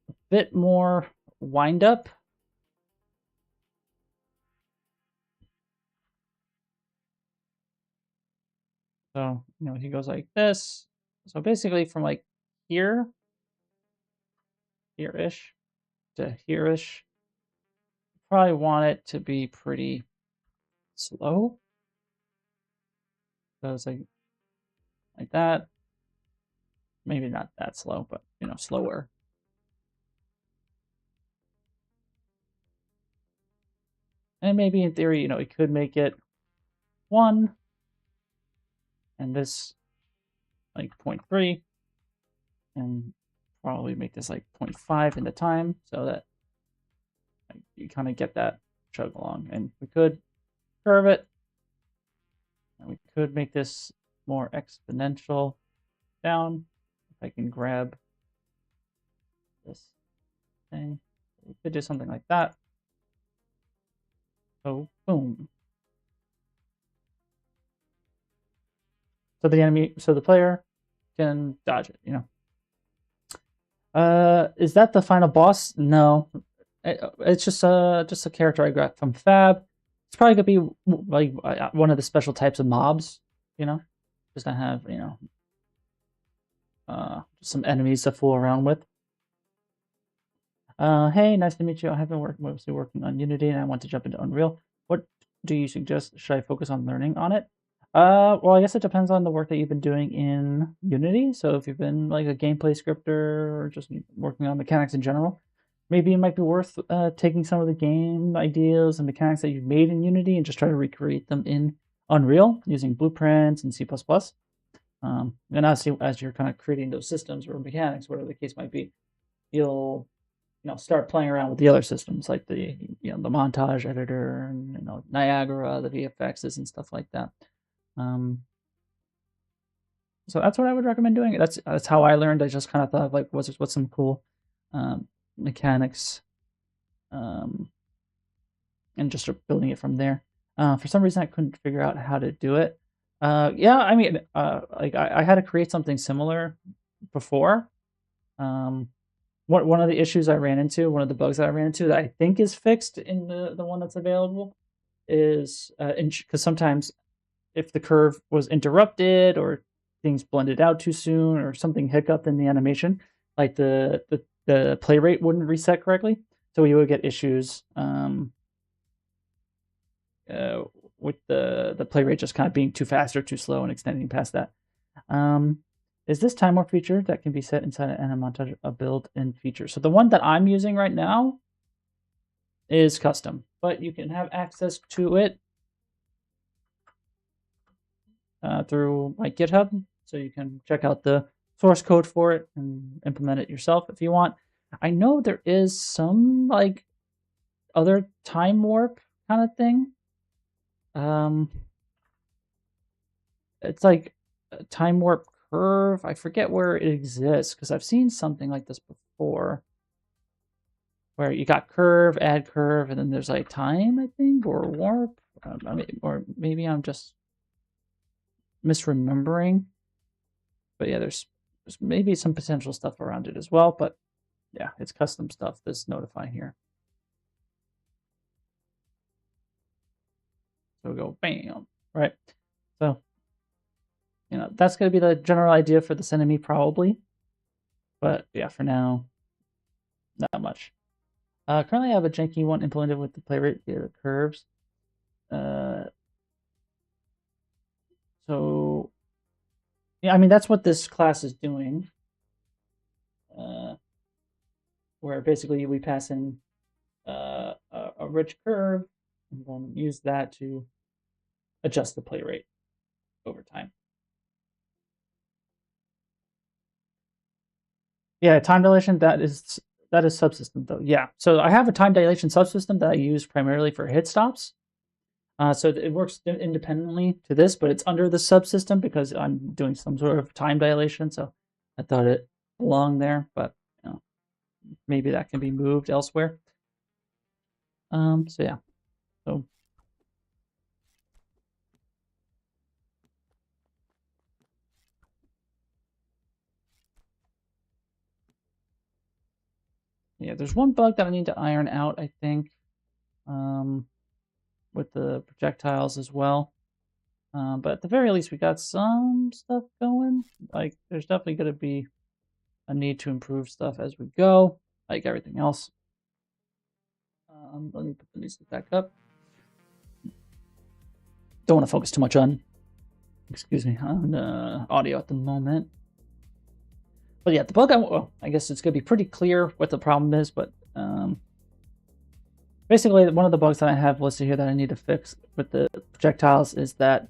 a bit more wind up. So, you know, he goes like this. So basically from like here-ish to here-ish, probably want it to be pretty slow. So it's like that. Maybe not that slow, but you know, slower. And maybe in theory, you know, it could make it 1 and this like 0.3 and probably make this like 0.5 in the time so that like, you kind of get that chug along. And we could curve it, and we could make this more exponential down. If I can grab this thing, we could do something like that. So boom. So the enemy, so the player can dodge it, you know. Is that the final boss? No, it's just a character I got from Fab. It's probably gonna be like one of the special types of mobs, you know, just to have some enemies to fool around with. Hey, nice to meet you. I have been mostly working on Unity, and I want to jump into Unreal. What do you suggest? Should I focus on learning on it? Well, I guess it depends on the work that you've been doing in Unity. So if you've been like a gameplay scripter or just working on mechanics in general, maybe it might be worth taking some of the game ideas and mechanics that you've made in Unity and just try to recreate them in Unreal using blueprints and C++. And as you're kind of creating those systems or mechanics, whatever the case might be, you'll start playing around with the other systems like the montage editor and Niagara, the VFXs and stuff like that. So that's what I would recommend doing. That's how I learned. I just kind of thought of like what's some cool mechanics, and just start building it from there. For some reason, I couldn't figure out how to do it. Yeah, I mean, like I had to create something similar before. One of the issues I ran into, one of the bugs that I ran into that I think is fixed in the one that's available is because sometimes if the curve was interrupted or things blended out too soon or something hiccuped in the animation, like the play rate wouldn't reset correctly, so you would get issues with the play rate just kind of being too fast or too slow and extending past that. Is this time warp feature that can be set inside an montage a built-in feature? So the one that I'm using right now is custom, but you can have access to it through my GitHub. So you can check out the source code for it and implement it yourself if you want. I know there is some like other time warp kind of thing. It's like a time warp curve. I forget where it exists because I've seen something like this before where you got curve, add curve, and then there's like time, I think, or warp. I mean, or maybe I'm just misremembering. But yeah, there's maybe some potential stuff around it as well. But yeah, it's custom stuff, this notify here. So go bam, right? So that's going to be the general idea for this enemy probably. But yeah, for now, not much. Currently I have a janky one implemented with the play rate via the curves. So yeah, I mean, that's what this class is doing. Where basically we pass in a rich curve and then use that to adjust the play rate over time. Yeah, time dilation, that is subsystem though. Yeah, so I have a time dilation subsystem that I use primarily for hit stops. So it works independently to this, but it's under the subsystem because I'm doing some sort of time dilation. So I thought it belonged there, but maybe that can be moved elsewhere. So yeah, so yeah, there's one bug that I need to iron out, I think, with the projectiles as well. But at the very least, we got some stuff going. Like, there's definitely going to be a need to improve stuff as we go, like everything else. Let me put the music back up. Don't want to focus too much on, on audio at the moment. But yeah, the bug, well, I guess it's going to be pretty clear what the problem is, but basically one of the bugs that I have listed here that I need to fix with the projectiles is that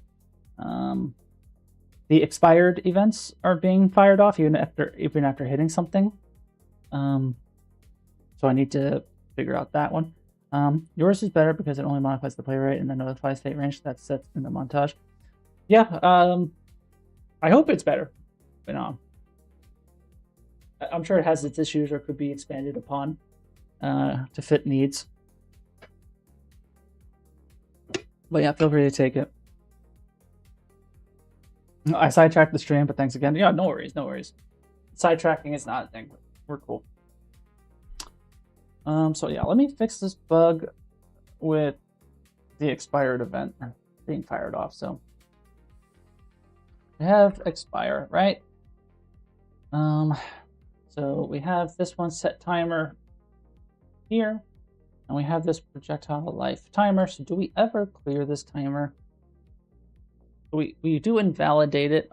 the expired events are being fired off even after hitting something. So I need to figure out that one. Yours is better because it only modifies the play rate and then notifies state range that's set in the montage. Yeah, I hope it's better. But I'm sure it has its issues or could be expanded upon to fit needs. But yeah, feel free to take it. I sidetracked the stream, but thanks again. Yeah, no worries, no worries. Sidetracking is not a thing. we're cool. So yeah, let me fix this bug with the expired event being fired off. So we have expire, right? So we have this one set timer here, and we have this projectile life timer. So do we ever clear this timer? We do invalidate it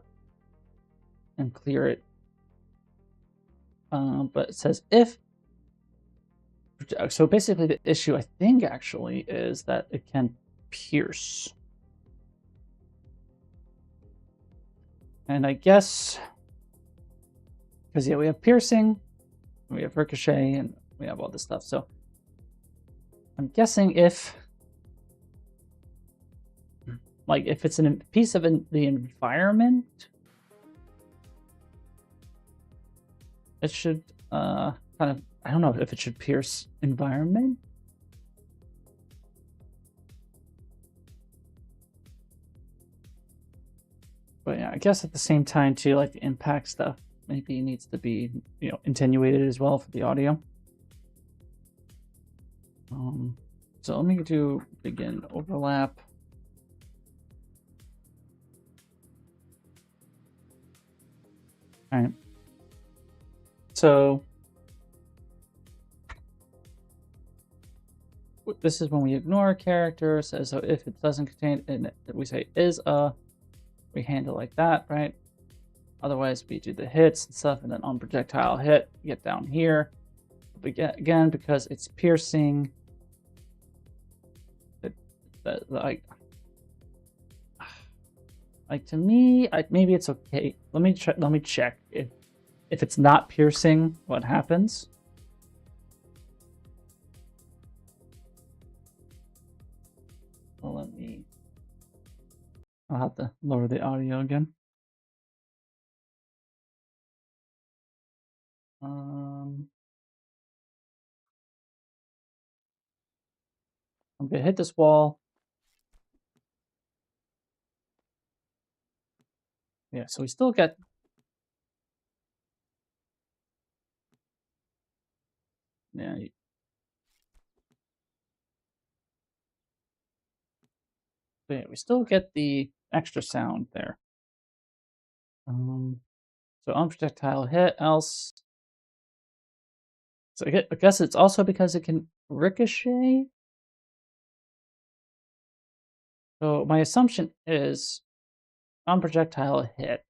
and clear it, but it says if. So basically the issue, I think, actually, is that it can pierce. And I guess, because yeah, we have piercing, we have ricochet, and we have all this stuff. So I'm guessing if, like, if it's a piece of the environment, it should kind of, I don't know if it should pierce environment. But yeah, I guess at the same time too, like the impact stuff maybe needs to be, you know, attenuated as well for the audio. So let me do begin overlap. All right. So this is when we ignore a character. So if it doesn't contain, and we say is a, we handle like that, right? Otherwise, we do the hits and stuff, and then on projectile hit, get down here. Again, because it's piercing. Like to me, maybe it's okay. Let me check if it's not piercing, what happens. Well, I'll have to lower the audio again. I'm gonna hit this wall. Yeah, so we still get. Yeah. But yeah, we still get the extra sound there. So on projectile hit, else. So I guess it's also because it can ricochet. So my assumption is on projectile hit.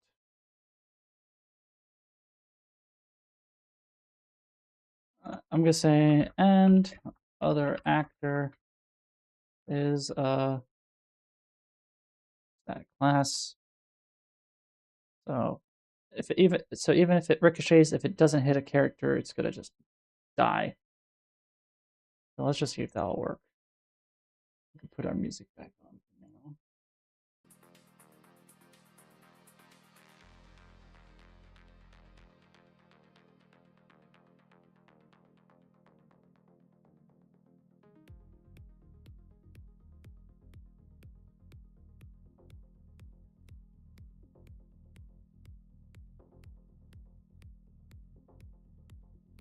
I'm gonna say and other actor is that class. So even if it ricochets, if it doesn't hit a character, it's gonna just die. So let's just see if that'll work. We can put our music back on now.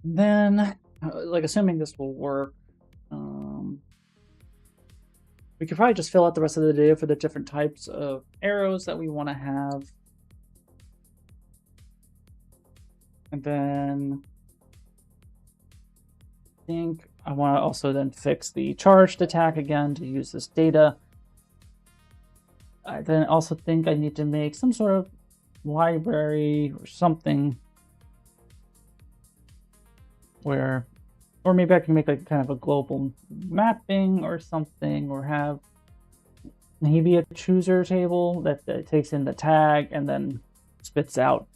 Then, like, assuming this will work, we could probably just fill out the rest of the data for the different types of arrows that we want to have. And then I think I want to also then fix the charged attack again to use this data. I then also think I need to make some sort of library or something where, or maybe I can make like kind of a global mapping or something, or have maybe a chooser table that takes in the tag and then spits out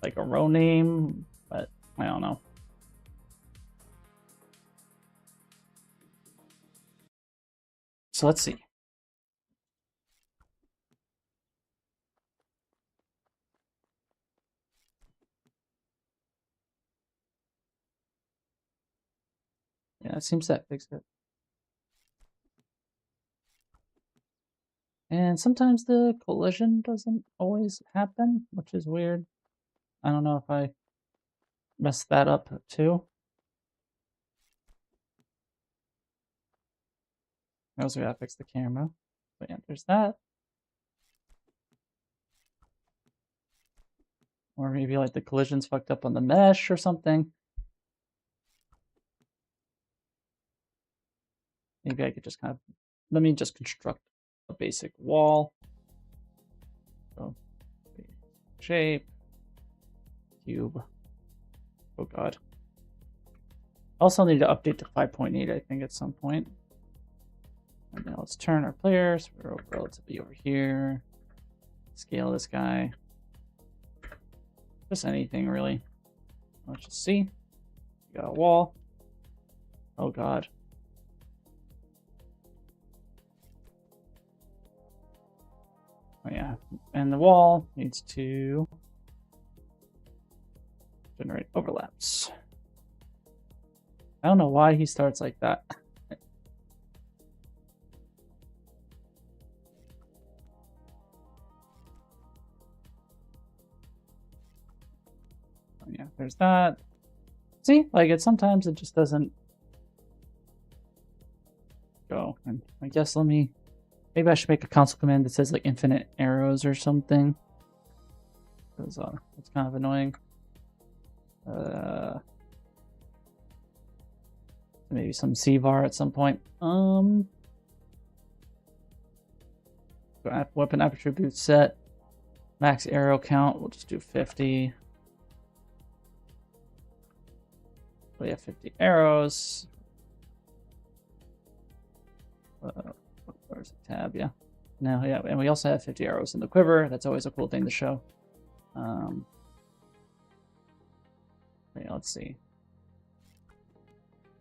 like a row name, but I don't know. So let's see. Yeah, it seems that fixed it. And sometimes the collision doesn't always happen, which is weird. I don't know if I mess that up too. I also gotta fix the camera. But yeah, there's that. Or maybe like the collision's fucked up on the mesh or something. Maybe I could just kind of, let me just construct a basic wall. So, shape, cube. Oh god. Also need to update to 5.8, I think, at some point. And now let's turn our players. We're relatively over here. Scale this guy. Just anything, really. Let's just see. We got a wall. Oh god. Oh yeah, and the wall needs to generate overlaps. I don't know why he starts like that. Oh yeah, there's that. See, like sometimes it just doesn't go. And I guess maybe I should make a console command that says like infinite arrows or something. Because it's kind of annoying. Maybe some CVAR at some point. Weapon attribute set. Max arrow count. We'll just do 50. We have 50 arrows. Where's the tab? Yeah. Now, yeah, and we also have 50 arrows in the quiver. That's always a cool thing to show. Yeah, let's see.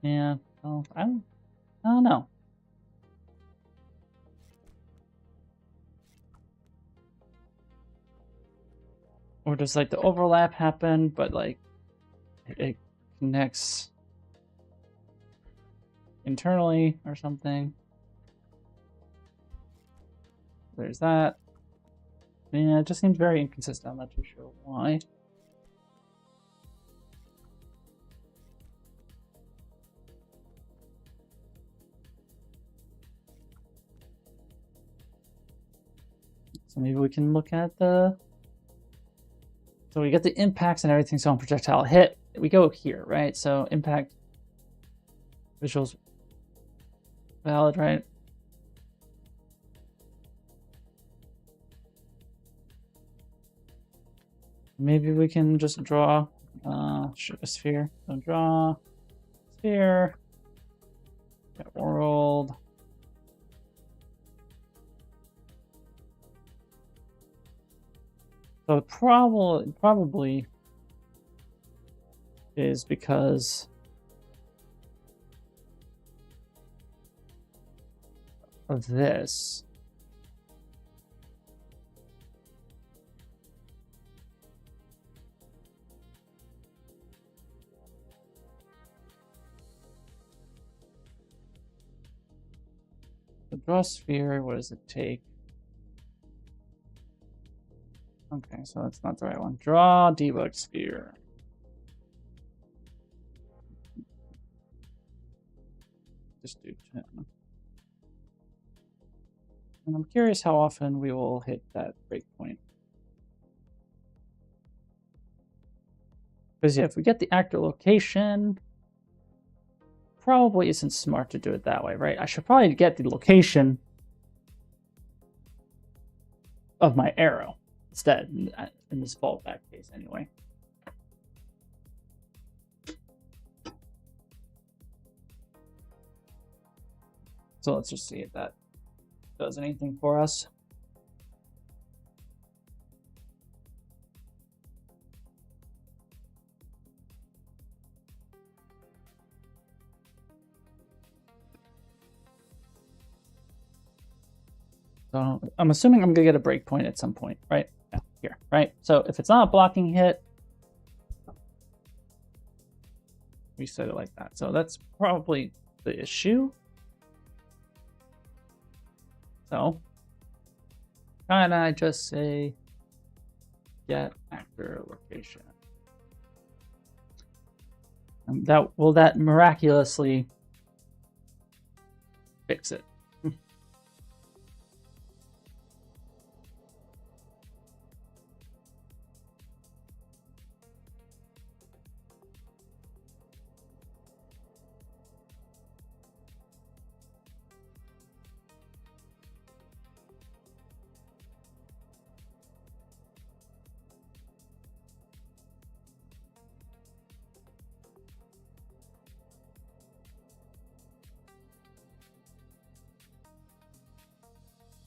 Yeah. Oh, I don't know. Or does like the overlap happen, but like it connects internally or something? There's that. Yeah, it just seems very inconsistent. I'm not too sure why. So maybe we can look at the... So we get the impacts and everything. So on projectile hit, we go here, right? So impact visuals valid, right? Maybe we can just draw a sphere. So draw sphere. Get world. So it probably is because of this. The draw sphere, what does it take? Okay, so that's not the right one. Draw debug sphere. Just do 10. And I'm curious how often we will hit that breakpoint. Because yeah, if we get the actor location, probably isn't smart to do it that way, right? I should probably get the location of my arrow instead, in this fallback case anyway. So let's just see if that does anything for us. So I'm assuming I'm gonna get a breakpoint at some point, right? Yeah, here, right? So if it's not a blocking hit, we set it like that. So that's probably the issue. So can I just say get actor location? That miraculously fix it?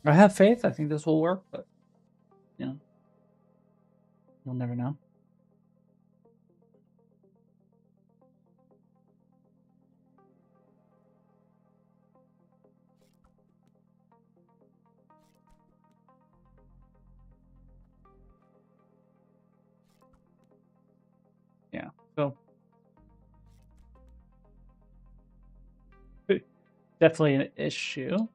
I have faith. I think this will work, but you know, you'll never know. Yeah. So definitely an issue.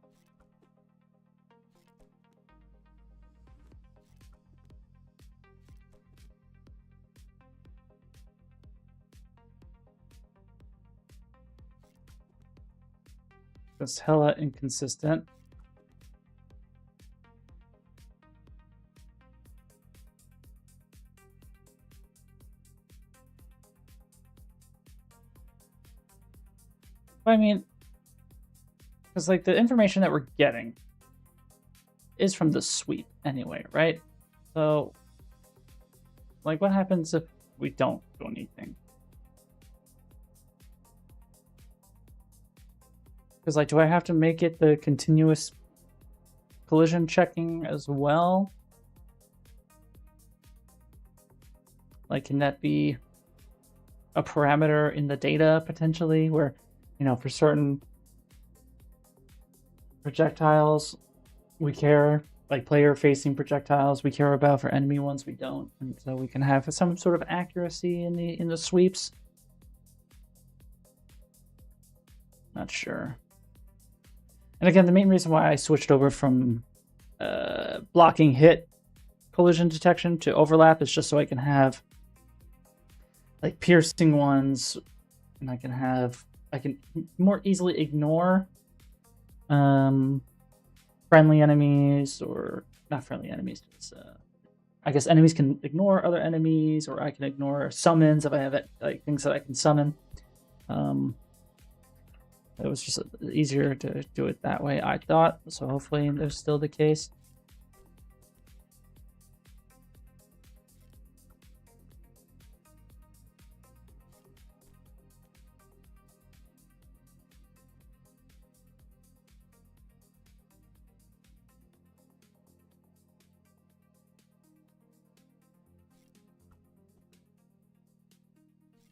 That's hella inconsistent. I mean, because like the information that we're getting is from the sweep anyway, right? So, like, what happens if we don't do anything? Because, like, do I have to make it the continuous collision checking as well? Like, can that be a parameter in the data potentially where, you know, for certain projectiles we care, like player facing projectiles we care about, for enemy ones we don't, and so we can have some sort of accuracy in the sweeps? Not sure. And again, the main reason why I switched over from blocking hit collision detection to overlap is just so I can have like piercing ones, and I can more easily ignore friendly enemies, or not friendly enemies. It's, I guess enemies can ignore other enemies, or I can ignore summons if I have like things that I can summon. It was just easier to do it that way, I thought. So hopefully that's still the case.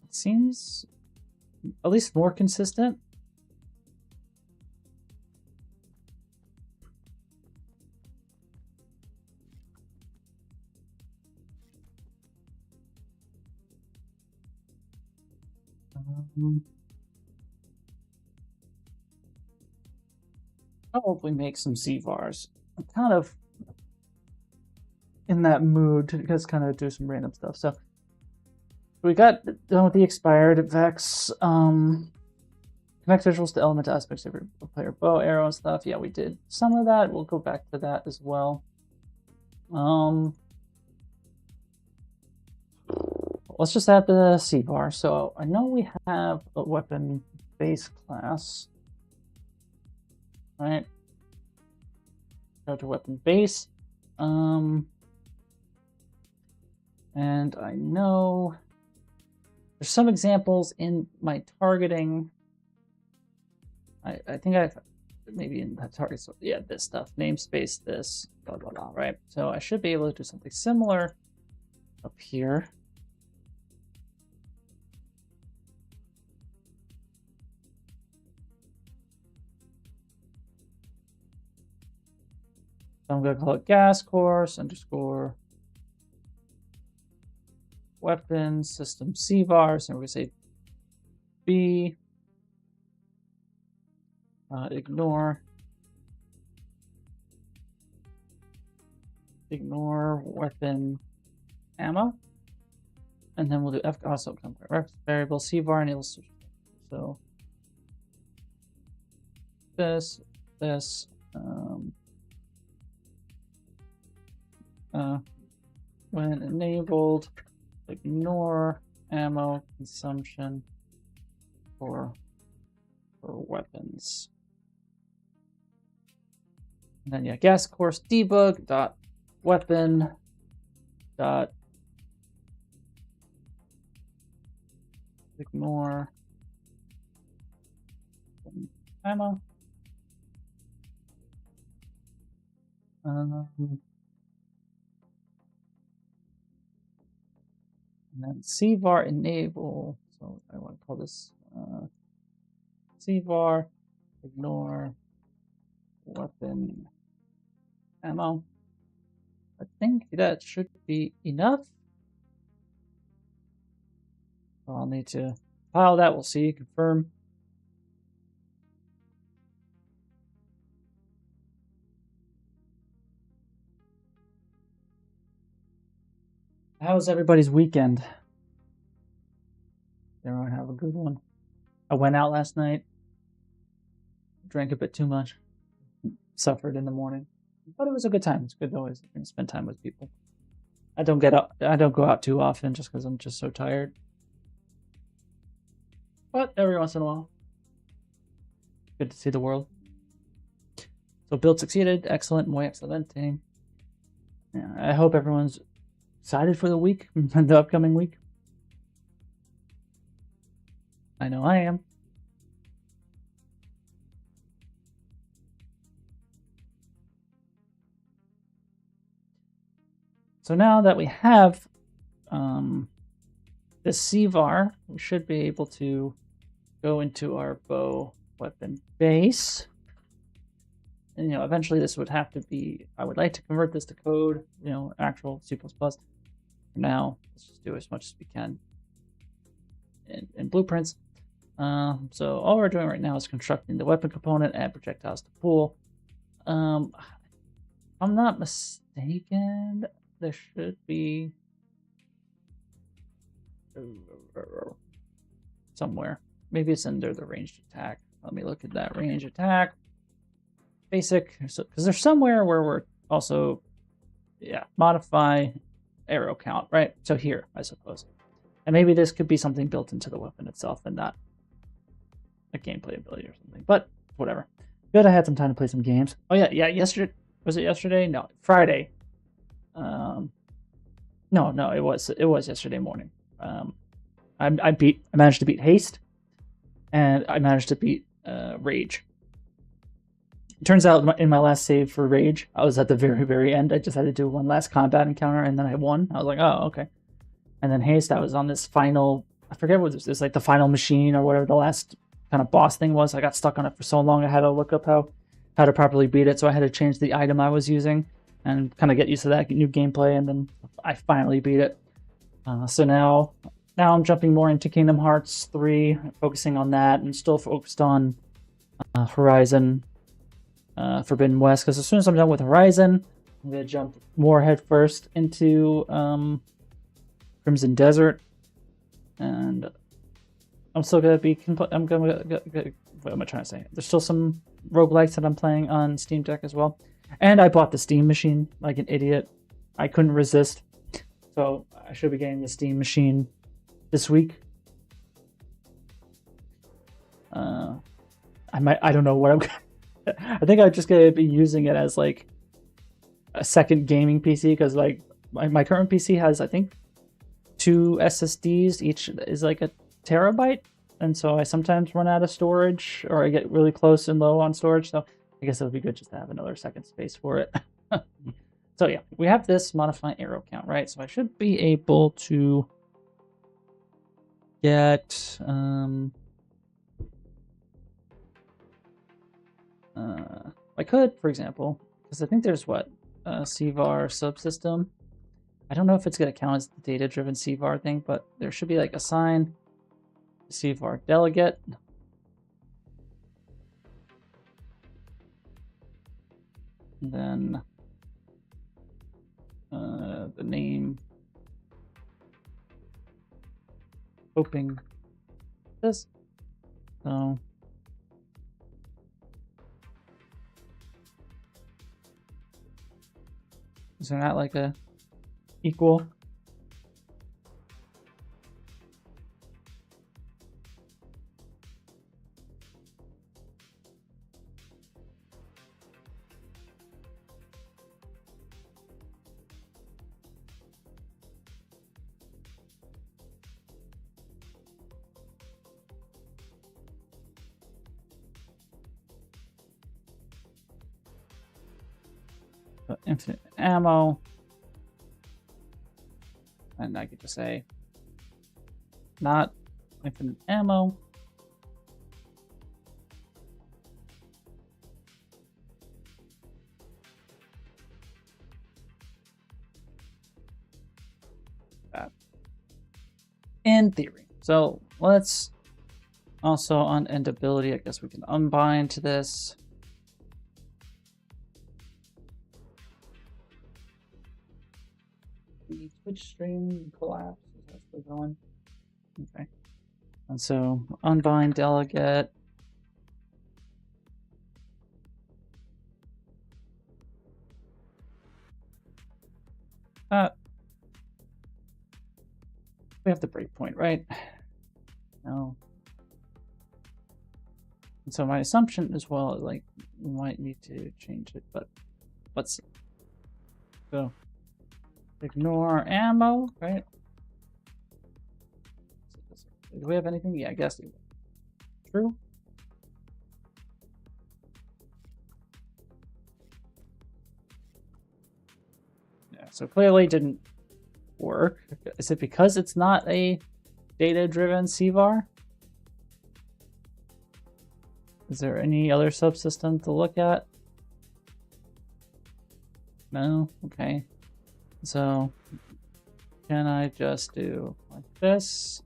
It seems at least more consistent. Probably make some CVARs. I'm kind of in that mood to just kind of do some random stuff. So we got done with the expired Vex. Connect visuals to element aspects of your player bow, arrow, and stuff. Yeah, we did some of that. We'll go back to that as well. Let's just add the CVAR. So I know we have a weapon base class, right? Go to weapon base. And I know there's some examples in my targeting. I think I've maybe in that target. So yeah, this stuff, namespace, this, blah, blah, blah, right? So I should be able to do something similar up here. So I'm going to call it gas course underscore weapon system CVARs, and we're going to say B ignore weapon ammo, And then we'll do F also reference variable CVAR enables. So this, when enabled, ignore ammo consumption for weapons. And then yeah, gas course debug dot weapon dot ignore ammo. And then CVAR enable. So I want to call this CVAR ignore weapon ammo. I think that should be enough. So I'll need to file that. We'll see. Confirm. How was everybody's weekend? Everyone have a good one. I went out last night. Drank a bit too much. Suffered in the morning. But it was a good time. It's good always to spend time with people. I don't go out too often just because I'm just so tired. But every once in a while. Good to see the world. So build succeeded. Excellent. Muy excelente. Yeah, I hope everyone's excited for the week, the upcoming week. I know I am. So now that we have this CVAR, we should be able to go into our bow weapon base. And, eventually this would have to be, I would like to convert this to code, actual C++. For now, let's just do as much as we can in blueprints. So all we're doing right now is constructing the weapon component, add projectiles to pool. If I'm not mistaken, there should be somewhere. Maybe it's under the ranged attack. Let me look at that ranged attack. Basic, because there's somewhere where we're also, modify arrow count, right? So here, I suppose. And maybe this could be something built into the weapon itself and not a gameplay ability or something, but whatever. Good, I had some time to play some games. Oh yeah, yesterday, was it yesterday? No, Friday. No, it was yesterday morning. I managed to beat Haste, and I managed to beat Rage. It turns out in my last save for Rage, I was at the very, very end. I just had to do one last combat encounter, and then I won. I was like, oh, okay. And then Haste, I was on this final, I forget what this is, like the final machine or whatever the last kind of boss thing was. I got stuck on it for so long, I had to look up how to properly beat it, so I had to change the item I was using and kind of get used to that new gameplay, and then I finally beat it. So now I'm jumping more into Kingdom Hearts 3, focusing on that, and still focused on Horizon Forbidden West, because as soon as I'm done with Horizon, I'm going to jump more headfirst into Crimson Desert, and I'm still going to be, what am I trying to say? There's still some roguelikes that I'm playing on Steam Deck as well. And I bought the Steam machine like an idiot. I couldn't resist. So I should be getting the Steam machine this week. I don't know what I'm I think I'm just going to be using it as like a second gaming PC, because like my current PC has, I think, 2 SSDs. Each is like a terabyte. And so I sometimes run out of storage, or I get really close and low on storage. So I guess it would be good just to have another second space for it. So yeah, we have this modify arrow count, right? So I should be able to get I could, for example, because I think there's what CVAR subsystem. I don't know if it's going to count as the data-driven CVAR thing, but there should be like assign CVAR delegate. And then the name hoping this. So is there not like a equal? Infinite ammo, and I could just say not infinite ammo. In theory. So let's also on endability, I guess we can unbind to this. The Twitch stream collapse, is that still going? Okay. And so unbind delegate. We have the breakpoint, right? No. And so my assumption as well is like we might need to change it, but let's see. So ignore ammo, right? Do we have anything? Yeah, I guess. True. Yeah, so clearly didn't work. Is it because it's not a data-driven CVAR? Is there any other subsystem to look at? No? Okay. So can I just do like this?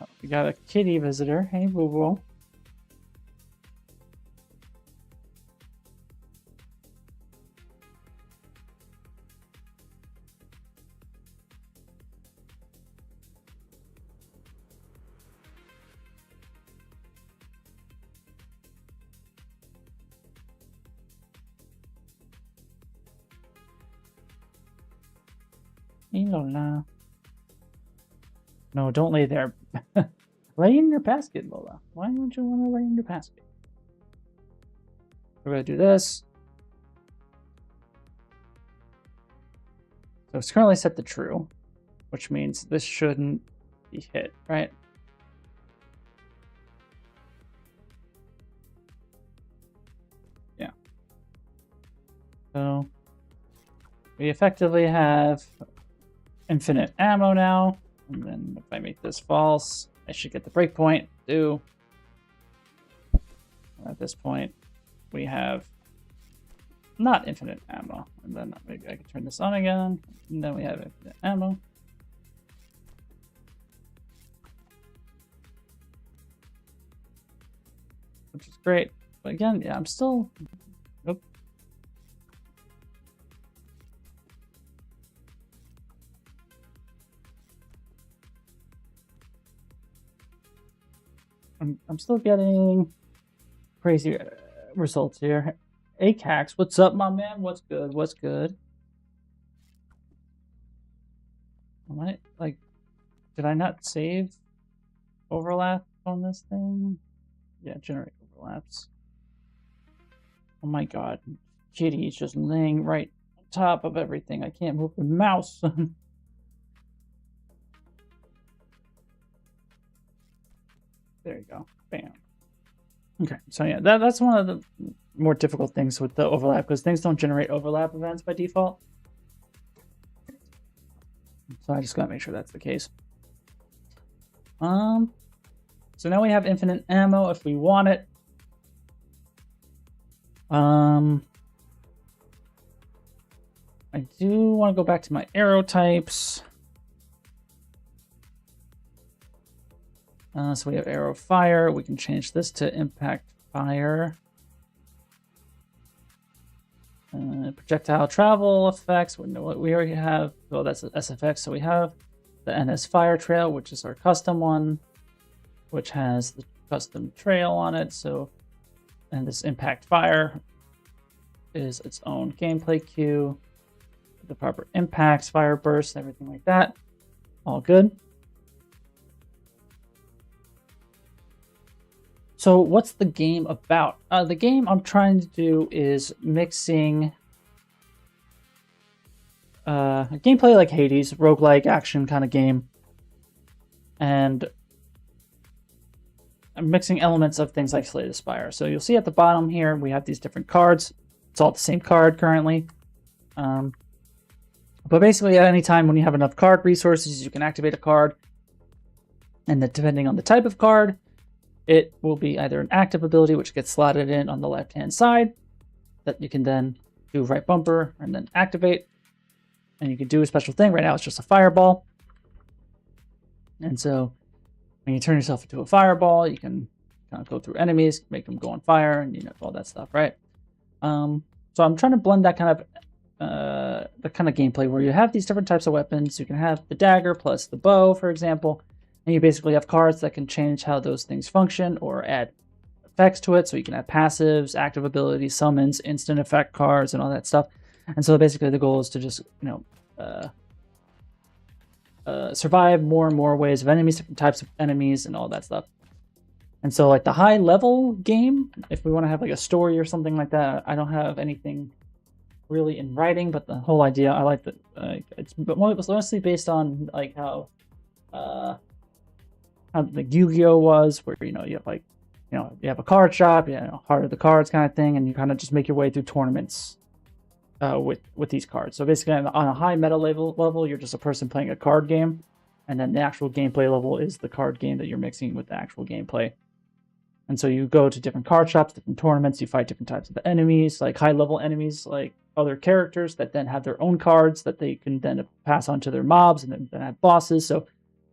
Oh, we got a kitty visitor. Hey, boo boo. Lola. No, don't lay there. Lay in your basket, Lola. Why don't you want to lay in your basket? We're going to do this. So it's currently set to true, which means this shouldn't be hit, right? Yeah. So we effectively have infinite ammo now. And then if I make this false, I should get the breakpoint. Do. At this point, we have not infinite ammo. And then maybe I can turn this on again. And then we have infinite ammo. Which is great. But again, yeah, I'm still... Nope. I'm still getting crazy results here. ACAX, what's up, my man? What's good? What's good? Am I, like, did I not save overlap on this thing? Yeah, generate overlaps. Oh my god. Kitty's just laying right on top of everything. I can't move the mouse. There you go. Bam. Okay, so yeah, that's one of the more difficult things with the overlap, because things don't generate overlap events by default. So I just gotta make sure that's the case. So now we have infinite ammo if we want it. I do want to go back to my arrow types. So we have arrow fire. We can change this to impact fire. Projectile travel effects. We already have, well, that's the SFX. So we have the NS fire trail, which is our custom one, which has the custom trail on it. So, and this impact fire is its own gameplay cue, the proper impacts, fire bursts, everything like that. All good. So what's the game about? The game I'm trying to do is mixing a gameplay like Hades, roguelike action kind of game, and I'm mixing elements of things like Slay the Spire. So you'll see at the bottom here, we have these different cards. It's all the same card currently. But basically at any time when you have enough card resources, you can activate a card. And then depending on the type of card, it will be either an active ability, which gets slotted in on the left-hand side, that you can then do right bumper and then activate. And you can do a special thing. Right now it's just a fireball. And so when you turn yourself into a fireball, you can kind of go through enemies, make them go on fire, and you know, all that stuff, right? So I'm trying to blend that kind of the kind of gameplay where you have these different types of weapons. You can have the dagger plus the bow, for example, and you basically have cards that can change how those things function or add effects to it. So you can have passives, active abilities, summons, instant effect cards, and all that stuff. And so basically the goal is to just, you know, survive more and more ways of enemies, different types of enemies, and all that stuff. And so like the high level game, if we want to have like a story or something like that, I don't have anything really in writing, but the whole idea, I like that it's mostly based on like how the Yu-Gi-Oh was, where, you know, you have like, you know, you have a card shop, you know, Heart of the Cards kind of thing, and you kind of just make your way through tournaments with these cards. So basically on a high meta level, you're just a person playing a card game, and then the actual gameplay level is the card game that you're mixing with the actual gameplay. And so you go to different card shops, different tournaments, you fight different types of enemies, like high level enemies, like other characters that then have their own cards that they can then pass on to their mobs, and then have bosses. So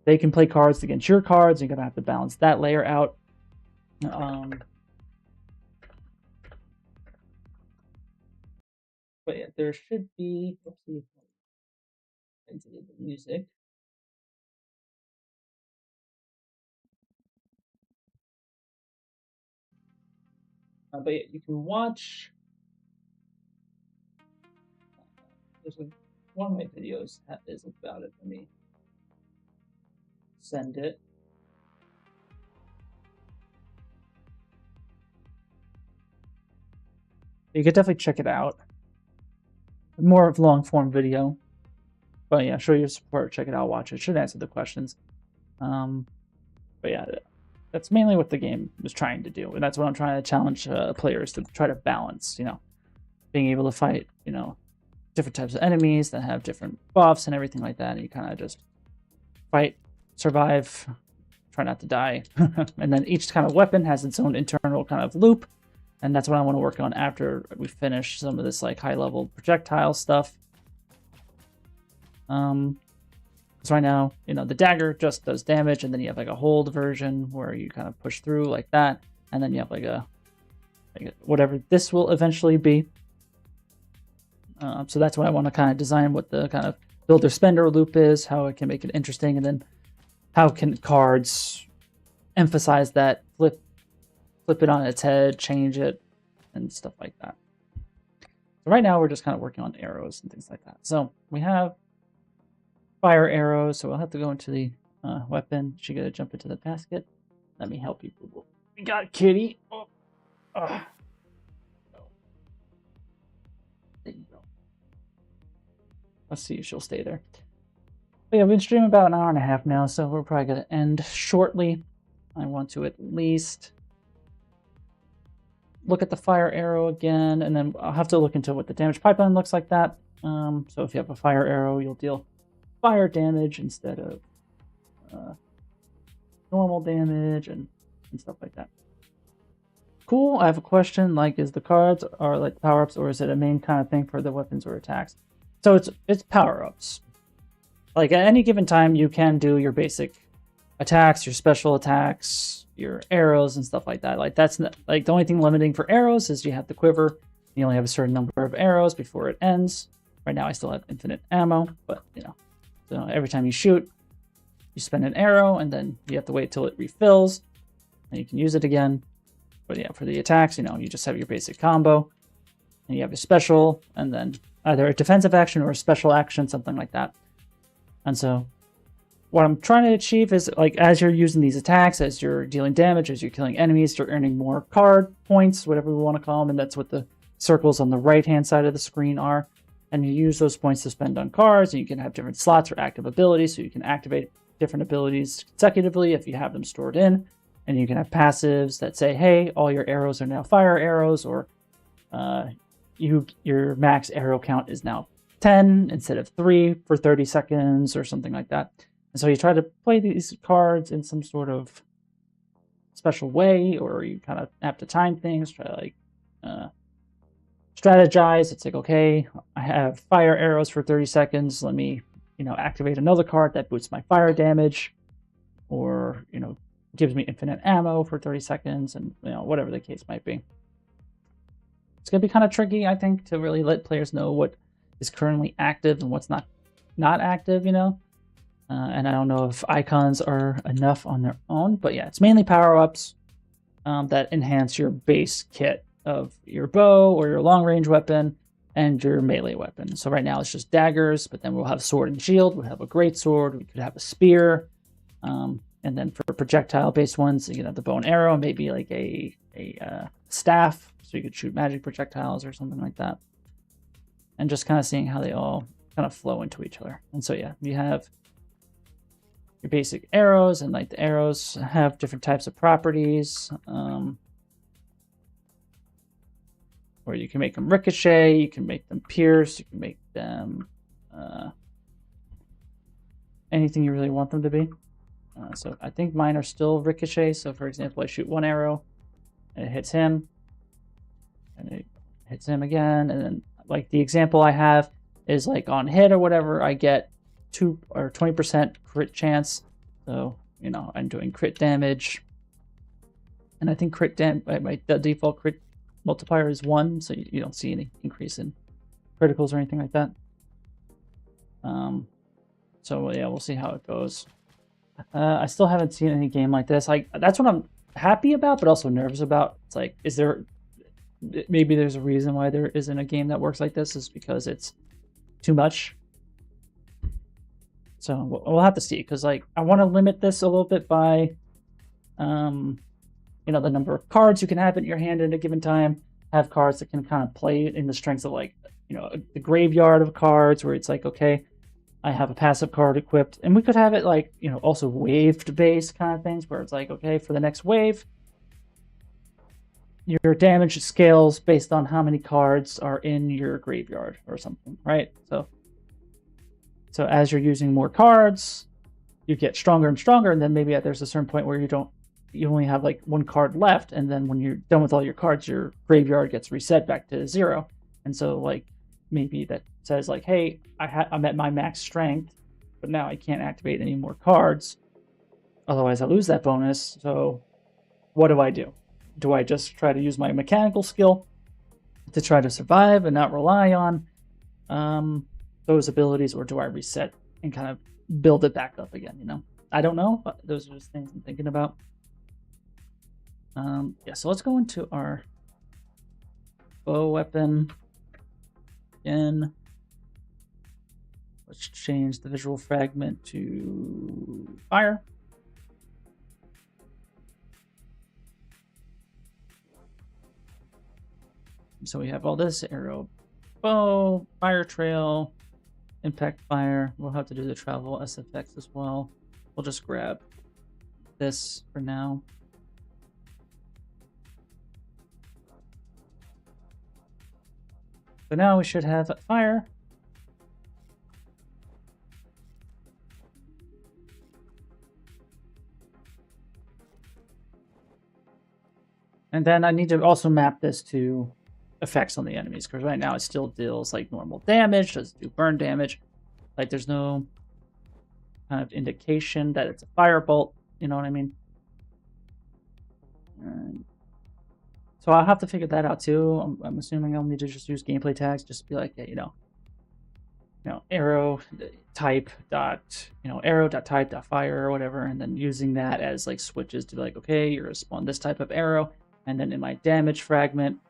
they can play cards against your cards. You're going to have to balance that layer out. But yeah, there should be, let's see, into the music. But yeah, you can watch. There's one of my videos that is about it. Let me send it. You could definitely check it out. More of a long form video. But yeah, show your support, check it out, watch it. Should answer the questions. But yeah, that's mainly what the game was trying to do. And that's what I'm trying to challenge players to try to balance, you know, being able to fight, you know, different types of enemies that have different buffs and everything like that. And you kind of just fight, survive, try not to die. And then each kind of weapon has its own internal kind of loop. And that's what I want to work on after we finish some of this like high level projectile stuff. So right now, you know, the dagger just does damage, and then you have like a hold version where you kind of push through like that, and then you have like a whatever this will eventually be. So that's what I want to kind of design, what the kind of builder spender loop is, how it can make it interesting, and then how can cards emphasize that, flip it on its head, change it, and stuff like that. So right now we're just kind of working on arrows and things like that. So we have fire arrows, so we'll have to go into the weapon. She gotta jump into the basket. Let me help you. We got Kitty. Oh. There you go. Let's see if she'll stay there. But yeah, we've been streaming about an hour and a half now, so we're probably gonna end shortly. I want to at least look at the fire arrow again, and then I'll have to look into what the damage pipeline looks like that. So if you have a fire arrow, you'll deal fire damage instead of normal damage and stuff like that. Cool. I have a question. Like, is the cards are like power-ups, or is it a main kind of thing for the weapons or attacks? So it's power-ups. Like at any given time, you can do your basic attacks, your special attacks, your arrows, and stuff like that. Like that's not, like the only thing limiting for arrows is you have the quiver. You only have a certain number of arrows before it ends. Right now I still have infinite ammo, but you know, so every time you shoot, you spend an arrow, and then you have to wait till it refills, and you can use it again. But yeah, for the attacks, you know, you just have your basic combo, and you have a special, and then either a defensive action or a special action, something like that. And so what I'm trying to achieve is, like, as you're using these attacks, as you're dealing damage, as you're killing enemies, you're earning more card points, whatever we want to call them, and that's what the circles on the right-hand side of the screen are. And you use those points to spend on cards, and you can have different slots for active abilities, so you can activate different abilities consecutively if you have them stored in. And you can have passives that say, hey, all your arrows are now fire arrows, or your max arrow count is now 10 instead of 3 for 30 seconds or something like that. And so you try to play these cards in some sort of special way, or you kind of have to time things, try to like strategize. It's like, okay, I have fire arrows for 30 seconds. Let me, you know, activate another card that boosts my fire damage, or, you know, gives me infinite ammo for 30 seconds, and, you know, whatever the case might be. It's going to be kind of tricky, I think, to really let players know what is currently active and what's not active, you know. And I don't know if icons are enough on their own, but yeah, it's mainly power-ups that enhance your base kit of your bow or your long-range weapon and your melee weapon. So right now it's just daggers, but then we'll have sword and shield, we'll have a great sword, we could have a spear, and then for projectile-based ones, you can have the bow and arrow, maybe like a staff, so you could shoot magic projectiles or something like that. And just kind of seeing how they all kind of flow into each other. And so yeah, you have your basic arrows, and like the arrows have different types of properties, or you can make them ricochet, you can make them pierce, you can make them anything you really want them to be. So I think mine are still ricochet. So for example, I shoot one arrow and it hits him, and it hits him again, and then like the example I have is like on hit or whatever, I get 2 or 20% crit chance. So, you know, I'm doing crit damage, and I think the default crit multiplier is 1, so you don't see any increase in criticals or anything like that. So yeah, we'll see how it goes. I still haven't seen any game like this. That's what I'm happy about, but also nervous about. It's like, maybe there's a reason why there isn't a game that works like this, is because it's too much. So we'll have to see, because like I want to limit this a little bit by, you know, the number of cards you can have in your hand at a given time. Have cards that can kind of play in the strengths of, like, you know, the graveyard of cards, where it's like, okay, I have a passive card equipped, and we could have it like, you know, also waved based kind of things, where it's like, okay, for the next wave, your damage scales based on how many cards are in your graveyard or something, right? So as you're using more cards, you get stronger and stronger, and then maybe there's a certain point where you only have like 1 card left, and then when you're done with all your cards, your graveyard gets reset back to 0. And so like maybe that says like, hey, I'm at my max strength, but now I can't activate any more cards, otherwise I lose that bonus. So what do? Do I just try to use my mechanical skill to try to survive and not rely on those abilities, or do I reset and kind of build it back up again? You know, I don't know, but those are just things I'm thinking about. Yeah, so let's go into our bow weapon again. Let's change the visual fragment to fire. So we have all this: arrow, bow, fire trail, impact fire. We'll have to do the travel SFX as well. We'll just grab this for now. So now we should have fire. And then I need to also map this to effects on the enemies, because right now it still deals like normal damage, doesn't do burn damage. Like there's no kind of indication that it's a firebolt You know what I mean? So I'll have to figure that out too. I'm assuming I'll need to just use gameplay tags, just be like, yeah, arrow type dot, arrow dot type dot fire or whatever, and then using that as like switches to be like, okay, you're gonna spawn this type of arrow, and then in my damage fragment,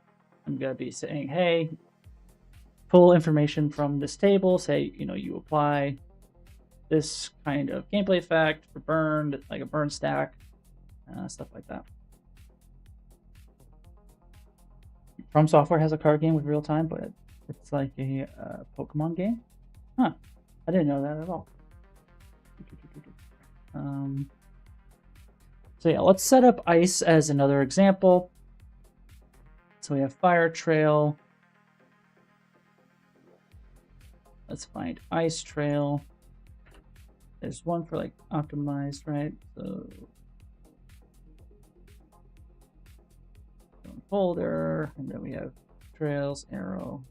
I'm gonna be saying, hey, pull information from this table. Say, you apply this kind of gameplay effect for burn, like a burn stack, stuff like that. From Software has a card game with real time, but it's like a Pokemon game. Huh. I didn't know that at all. So yeah, let's set up ice as another example. So we have fire trail. Let's find ice trail. There's one for like optimized, right? So folder, and then we have trails, arrow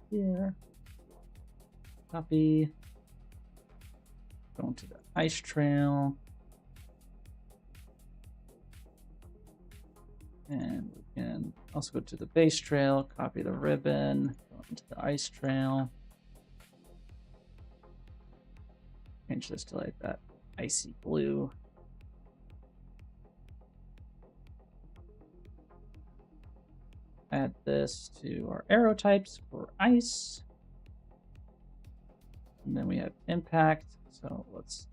here. Copy. Going to the ice trail. And we can also go to the base trail, copy the ribbon, go into the ice trail. Change this to like that icy blue. Add this to our arrow types for ice. And then we have impact. So let's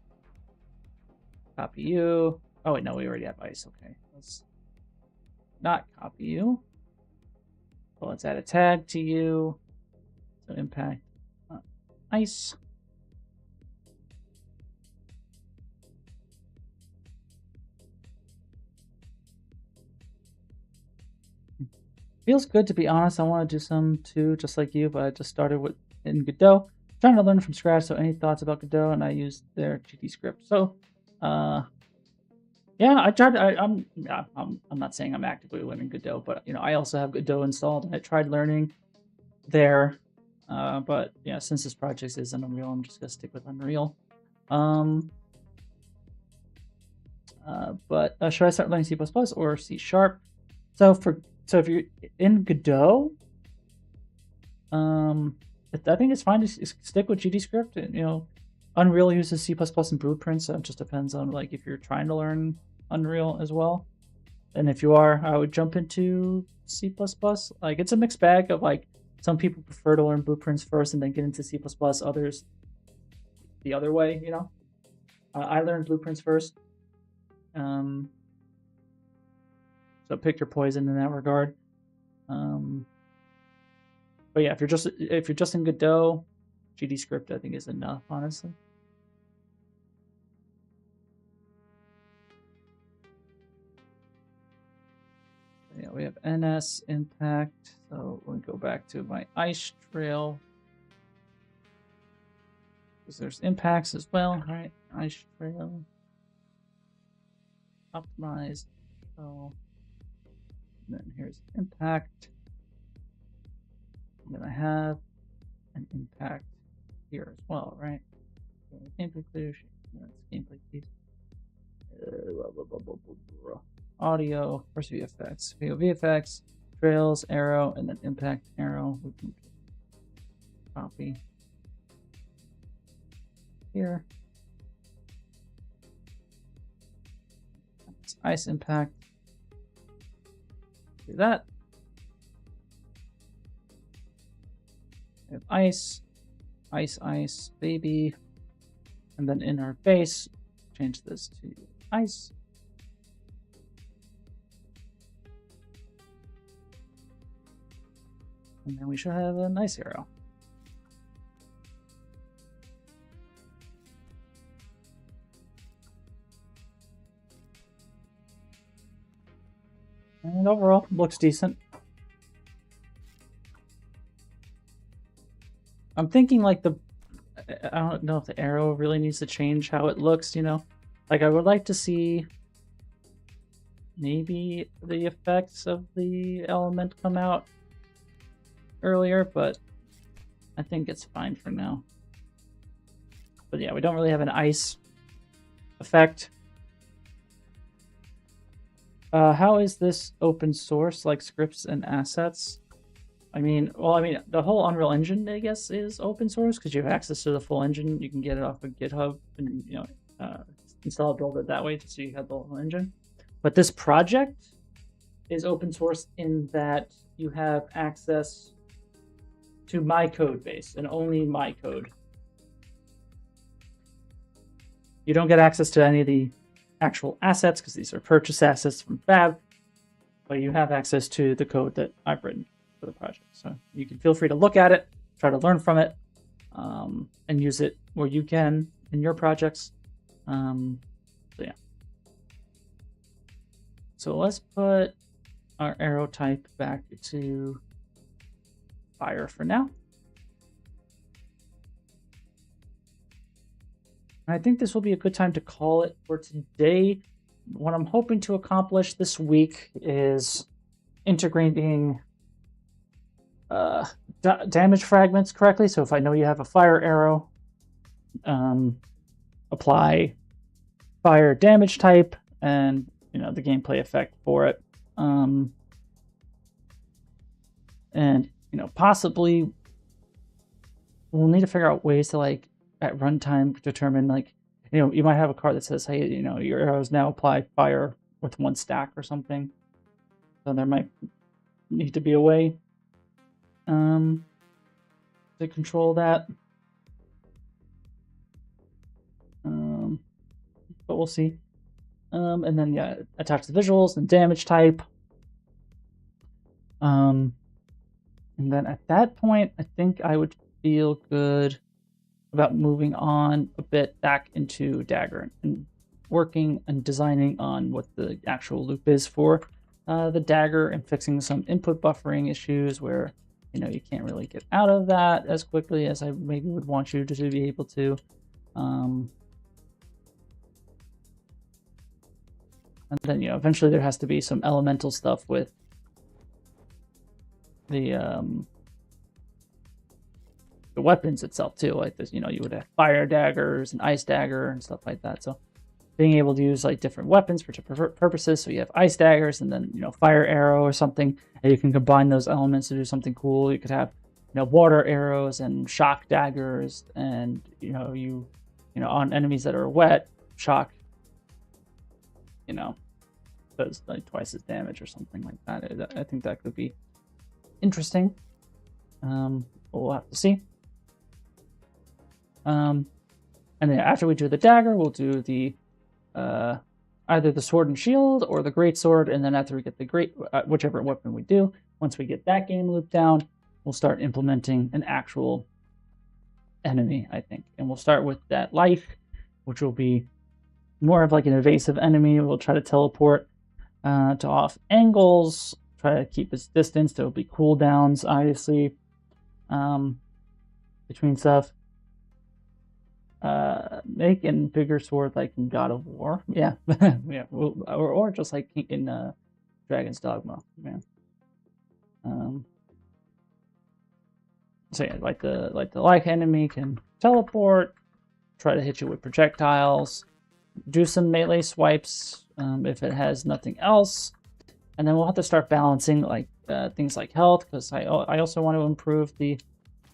copy you. Oh wait, no, we already have ice. Okay, let's not copy you. Well, let's add a tag to you. So impact ice. Feels good, to be honest. I want to do some too, just like you, but I just started in Godot. Trying to learn from scratch, so any thoughts about Godot? And I used their GD script. So, yeah, I tried. I'm not saying I'm actively learning Godot, but I also have Godot installed, and I tried learning there. But yeah, since this project is in Unreal, I'm just gonna stick with Unreal. But should I start learning C++ or C#? So if you're in Godot, I think it's fine to stick with GDScript. Unreal uses C++ and Blueprint, so it just depends on like if you're trying to learn Unreal as well. And if you are, I would jump into C++. Like it's a mixed bag of like some people prefer to learn Blueprints first and then get into C++. Others the other way. I learned Blueprints first. So pick your poison in that regard. But yeah, if you're just in Godot, GDScript I think is enough, honestly. Yeah, we have NS impact. So we'll go back to my ice trail. Because there's impacts as well, right? Ice trail. Optimized. So and then here's impact. And then I have an impact here as well, right? So gameplay clear, that's gameplay piece. Audio, first VFX. VFX, trails, arrow, and then impact arrow. We can copy here. That's ice impact. Do that. We have ice, ice, baby. And then in our base, change this to ice. And then we should have a nice arrow. And overall, looks decent. I'm thinking like I don't know if the arrow really needs to change how it looks, Like I would like to see maybe the effects of the element come out earlier, but I think it's fine for now. But yeah, we don't really have an ice effect. How is this open source, like scripts and assets? I mean, the whole Unreal Engine, I guess, is open source because you have access to the full engine. You can get it off of GitHub and install it, build it that way, just so you have the whole engine. But this project is open source in that you have access to my code base and only my code. You don't get access to any of the actual assets because these are purchase assets from Fab, but you have access to the code that I've written for the project. So you can feel free to look at it, try to learn from it, and use it where you can in your projects. So yeah. So let's put our arrow type back to fire for now. I think this will be a good time to call it for today. What I'm hoping to accomplish this week is integrating damage fragments correctly. So if I know you have a fire arrow, apply fire damage type and the gameplay effect for it. And possibly we'll need to figure out ways to at runtime determine you might have a card that says, hey, your arrows now apply fire with 1 stack or something. So there might need to be a way to control that. But we'll see. And then yeah, attach the visuals and damage type. And then at that point, I think I would feel good about moving on a bit back into Dagger and working and designing on what the actual loop is for the Dagger and fixing some input buffering issues where you can't really get out of that as quickly as I maybe would want you to be able to. And then eventually there has to be some elemental stuff with the weapons itself too, like this. You would have fire daggers and ice dagger and stuff like that. So being able to use different weapons for different purposes. So you have ice daggers and then fire arrow or something, and you can combine those elements to do something cool. You could have water arrows and shock daggers, and on enemies that are wet, shock does twice as damage or something like that. I think that could be interesting. We'll have to see. And then after we do the dagger, we'll do the either the sword and shield or the great sword. And then after we get the great, whichever weapon we do, once we get that game loop down, we'll start implementing an actual enemy, I think. And we'll start with that life, which will be more of an evasive enemy. We'll try to teleport to off angles, try to keep its distance. There will be cooldowns, obviously, between stuff. Make a bigger sword like in God of War. Yeah. Yeah. Or just like in Dragon's Dogma. Yeah. So yeah, like the enemy can teleport, try to hit you with projectiles, do some melee swipes if it has nothing else, and then we'll have to start balancing things like health, because I also want to improve the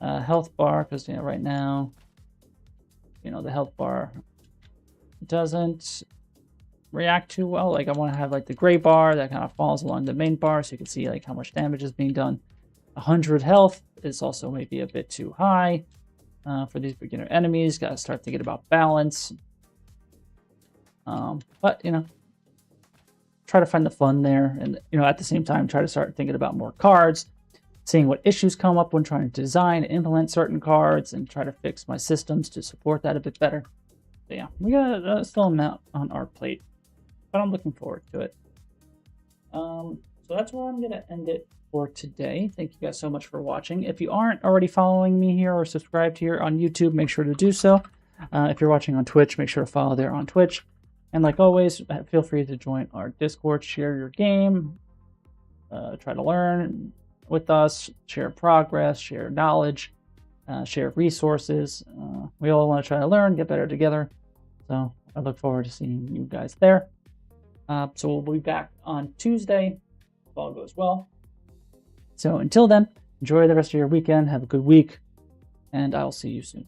health bar, because right now the health bar doesn't react too well. I want to have the gray bar that kind of falls along the main bar, so you can see how much damage is being done. 100 health is also maybe a bit too high for these beginner enemies. Got to start thinking about balance. But try to find the fun there, and at the same time try to start thinking about more cards, seeing what issues come up when trying to design and implement certain cards, and try to fix my systems to support that a bit better. So yeah, we got still amount on our plate, but I'm looking forward to it. So that's where I'm gonna end it for today. Thank you guys so much for watching. If you aren't already following me here or subscribed here on YouTube, make sure to do so. If you're watching on Twitch, make sure to follow there on Twitch. And like always, feel free to join our Discord, share your game, try to learn with us, share progress, share knowledge, share resources. We all want to try to learn, get better together. So I look forward to seeing you guys there. So we'll be back on Tuesday if all goes well. So until then, enjoy the rest of your weekend. Have a good week, and I'll see you soon.